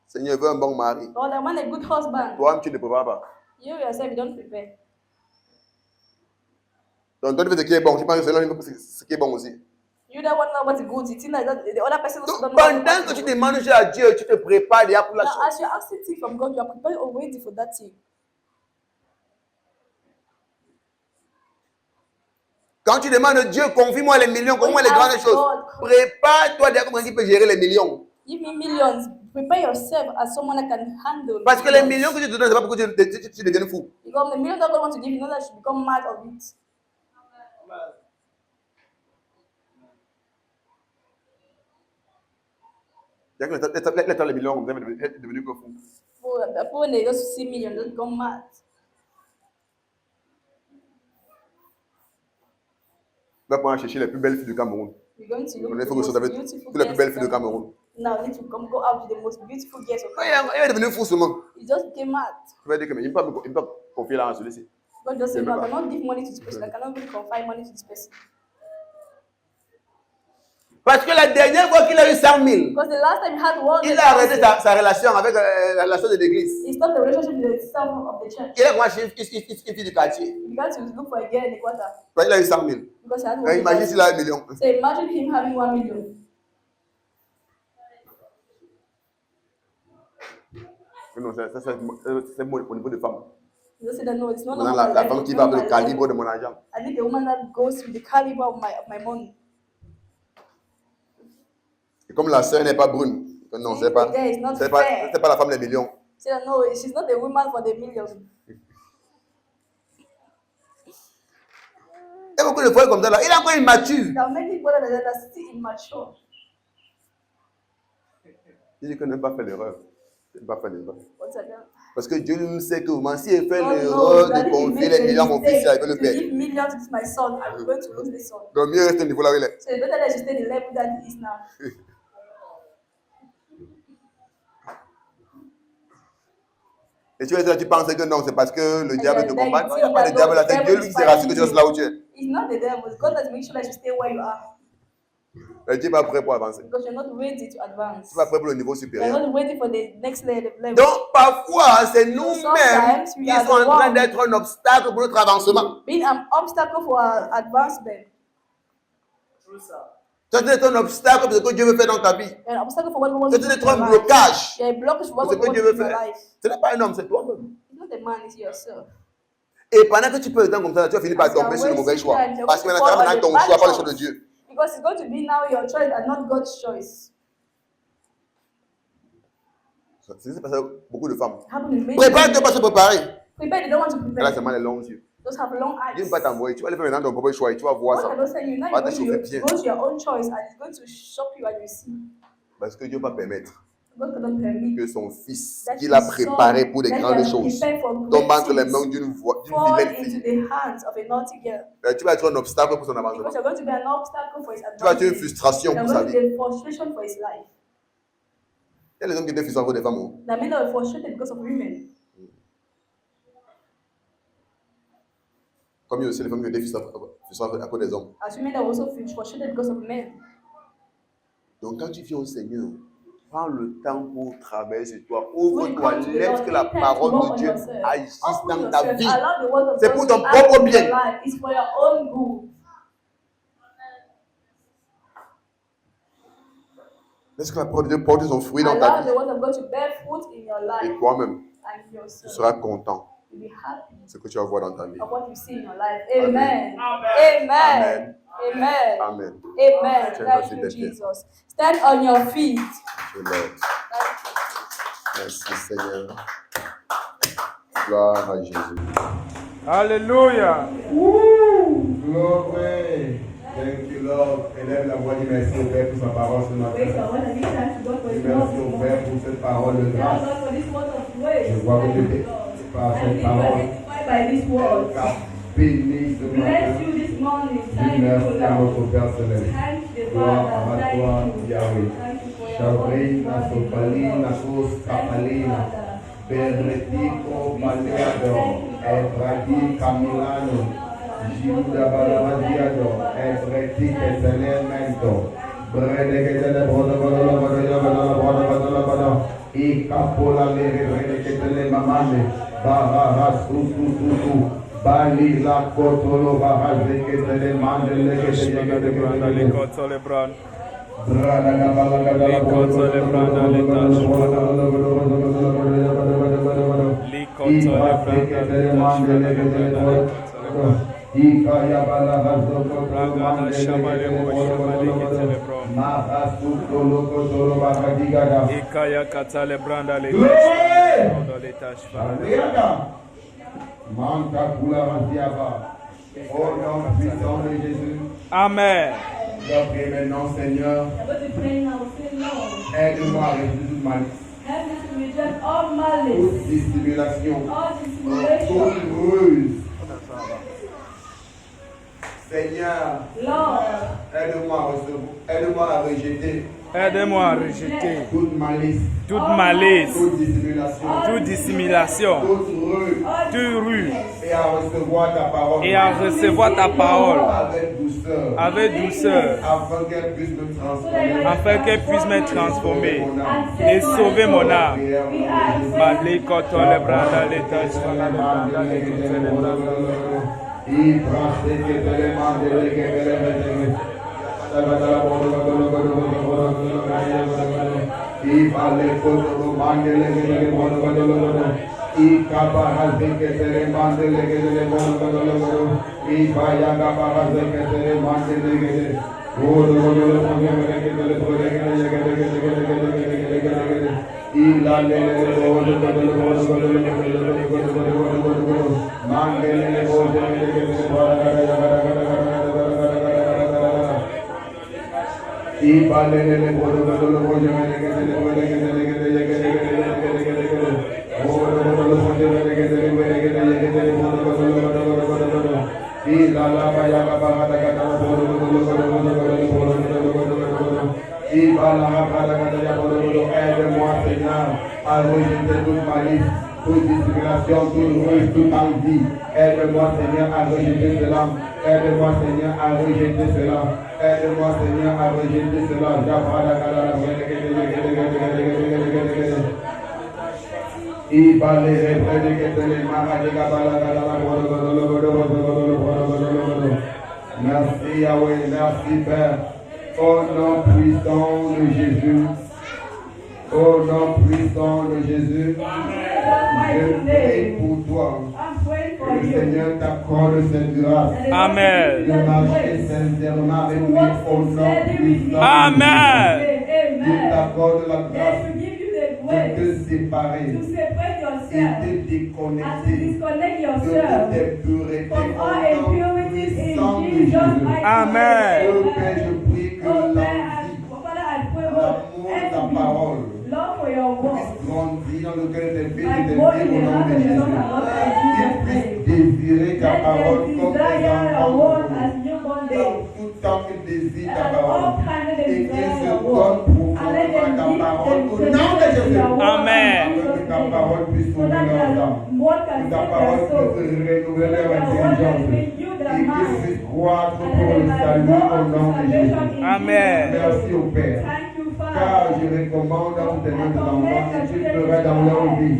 Seigneur veut un bon mari. Lord, I want a good husband. Toi-même, tu ne prépares pas. You yourself, you don't prepare. Donc toi, tu fais ce qui est bon. Tu penses que c'est l'autre ce qui est bon aussi. You don't want to know what's good. You think like that the other person also Donc don't know pendant what's que tu good. demandes à Dieu, tu te prépares déjà pour la Now, chose. as you're asking things from God, you are preparing already for that thing. Quand tu demandes à Dieu, confie-moi les millions, confie-moi les grandes choses. Prépare-toi déjà comment il peut gérer les millions. Give me millions. Prepare yourself as someone that can handle. Parce que les millions. millions que tu te donnes, c'est pas pour que tu deviennes fou. Because the millions that God wants to give you, know that you should become mad of it. Il y a que les millions, vous êtes devenu que fou. For when they just see millions, they just become mad. Va pouvoir chercher les plus belles filles du Cameroun. You're going to Il look faut at the que ce most soit beautiful toutes les plus belles filles du girls. Cameroun. Now you need to come go out with the most beautiful girls of Il est devenu fou seulement. You just became mad. Il va dire que mais il ne peut pas confier l'argent à celui-ci. God just said, Yeah, no, I but- cannot give money to this person. I cannot really confide money to this person. Parce que la dernière fois qu'il a eu 100 000, Because the last time he had one, il a arrêté sa relation avec la soeur de l'église. he stopped the relationship with the sister of the church. Il a commencé une fille du quartier. He began to look for a girl in the quarter Il a eu 100 000. because he had Et imagine one. s'il a 1 million. So imagine him having 1 million. Non, c'est bon au niveau de femme. You just say that no, it's not Maintenant, normal. la femme qui va avec le calibre de mon argent. I need a woman that goes with the caliber of my money. Et comme la sœur n'est pas brune, non, c'est pas la femme des millions. Say that no, she's not a woman for the millions. Il y a beaucoup de fois comme ça là. Il est encore immature. There are many people that are still immature. Je dis que n'aime pas faire l'erreur. N'aime pas faire l'erreur. Once again. Parce que Dieu lui sait que moi, si il fait God l'erreur knows that de if he confier makes les a millions à mon fils, il mistake va le to perdre. give millions to my son, I'm going to lose this son. Donc mieux rester au niveau là où il est. So it's better that you stay the level that he is now. Et tu es là, tu penses que non, c'est parce que le diable te then combat. you Non, il n'y a think pas that de diable là, the c'est devil Dieu is lui qui s'est rassuré que fighting tu restes you. là où tu es. It's not the devil. God has make sure that you stay where you are. Et tu n'es pas prêt pour avancer. Because you're not ready to advance. Tu n'es pas prêt pour le niveau You're supérieur. not ready for the next level. Donc parfois, c'est nous-mêmes sometimes we qui are sommes the en train one d'être un obstacle pour notre avancement. being an obstacle for our advancement. True, sir. Tu es en train d'être un obstacle pour ce que Dieu veut faire dans ta vie. An obstacle for what God wants Tu es to en do train in d'être un your life. blocage You're a blockage for what pour ce God que wants Dieu to do veut in your faire. life. Ce n'est pas un homme, c'est toi-même. It's not a man, it's yourself. Et pendant que tu peux le temps comme ça, tu vas finir par tomber sur le mauvais choix. Parce que maintenant, c'est ton choix, pas le choix de Dieu. Because it's going to be now your choice and not God's choice. C'est ce qui se passe avec beaucoup de femmes. Happen in many Prépare-toi pas à se préparer. Prepare, they don't want to Elle a prepare. seulement les longs yeux. Just have long eyes. Dieu ne va pas t'envoyer. Tu vas aller faire maintenant ton propre choix et tu vas voir God ça. cannot send you. Now Va you te chauffer bien. go to your own choice and it's going to shock you and you see. Parce que Dieu va permettre God cannot permit que son fils, that qu'il a his préparé son pour des that he grandes has choses, prepared for great tombe entre les things mains d'une fall vilaine into fille. the hands of a naughty girl. Tu vas être un obstacle pour son avancement. Because you're going to be an obstacle for his Tu vas être une advancement. frustration You're pour sa going to vie. be a frustration for his life. Il y a les hommes qui étaient frustrés pour des femmes. Oh. That men are frustrated because of women. Comme il y a aussi les femmes qui étaient frustrées à cause des hommes. As women are also frustrated because of men. Donc quand tu viens au Seigneur, prends le temps pour travailler sur toi. Ouvre-toi, When you come to the laisse Lord, que la take time to parole work de on Dieu yourself. agisse Open dans ta yourself. vie. Allow the word of C'est God pour to ton act propre in bien. your life. It's for your own good. Laisse que la parole de Dieu porte son fruit dans ta Allow vie. the word of God to bear fruit in your Et life. toi-même, And tu yourself. seras content You'll be happy de ce que tu vas voir dans ta vie. of what you see in your life. Amen. Amen. Amen. Amen. Amen. Amen. Amen. Tiens, Thank merci you, d'être là. Jesus. Stand on your feet. Je l'aide. Merci Seigneur. Gloire à Jésus. Alléluia. Glory. Thank you, Lord. Élève la voix, dis merci au Père pour sa parole ce matin. Praise God. What have you done to God for Dis his merci word? au Père pour cette parole de Thank grâce. God for this word of grace. Je vois que Thank tu you, es Lord. par I cette live parole. identified by this word. Car béni ce Bless matin. you this morning. Dis Thank you, merci à Lord. notre Père céleste. Thank you, Gloire Father. à toi, Thank you. Yahweh. Thank you for your Shabrina, word. Sopalina, Sos, Thank you, Capalina. Father. Berretico, Paliado, Ebradi, Camilano. Giuda, Balamadiado, Ebreti, Elemento. Bredegele, Bodo, Bodo, Bodo, Bodo, Bodo, Bodo. E Capola, Bredegele, Mamane. Barra, Su. Bali, La Cotolo, Barra, Legele, Mandele, Legele, Lebron. Ikaya katale branda le Manta Kula Masiaba. Au nom puissant de Jésus. Amen. Je prie maintenant, Seigneur, I'm going to pray now. Say, Lord, aide-moi à résoudre toute malice, help me to reject all toute malice, dissimulation, all toute dissimulation. ruse. Seigneur, Lord, aide-moi à rejeter Aide-moi à rejeter toute malice, toute malice, toute dissimulation, toute dissimulation, toute ruse, toute rue et à recevoir ta parole et à recevoir ta parole avec douceur, avec douceur afin qu'elle puisse me transformer afin qu'elle puisse me transformer et sauver mon âme. Malé koto le branda le tache fala le branda le kote le Aide-moi, Seigneur, à rejeter toute malice, toute discrimination, toute ruse, toute envie. Aide-moi, Seigneur, à rejeter cela. Aide-moi, Seigneur, à rejeter cela. Aide-moi, Seigneur, à rejeter cela. Merci Yahweh, merci Père. Au nom puissant de Jésus. Au nom puissant de Jésus. Je prie pour toi. Que le Seigneur t'accorde cette grâce. Amen. De marcher sincèrement avec lui au nom puissant. Amen. Il t'accorde la grâce de te séparer et de te déconnecter de toutes tes puretés au nom puissant de Jésus. Amen. Oh Père, je prie que l'envie, l'amour de ta parole puisse grandir dans le cœur des filles et des filles au nom de Jésus. Qu'ils puissent désirer ta parole comme des enfants. Dans tout temps qu'ils désirent ta parole. Et qu'ils se donnent profondément ta parole au nom de Jésus. Amen. Que ta parole puisse sauver leurs âmes. Que ta parole puisse renouveler leur intelligence. Et qu'ils puissent croître pour le salut au nom de Jésus. Amen. Merci au Père. Car je recommande dans tes mains tes enfants et tu feras dans leur vie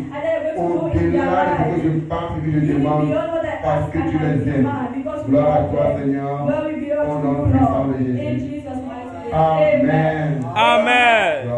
au-delà de ce que je pense et que je demande parce que tu les aimes. Gloire à toi, Seigneur, au nom puissant de Jésus. Amen. Amen.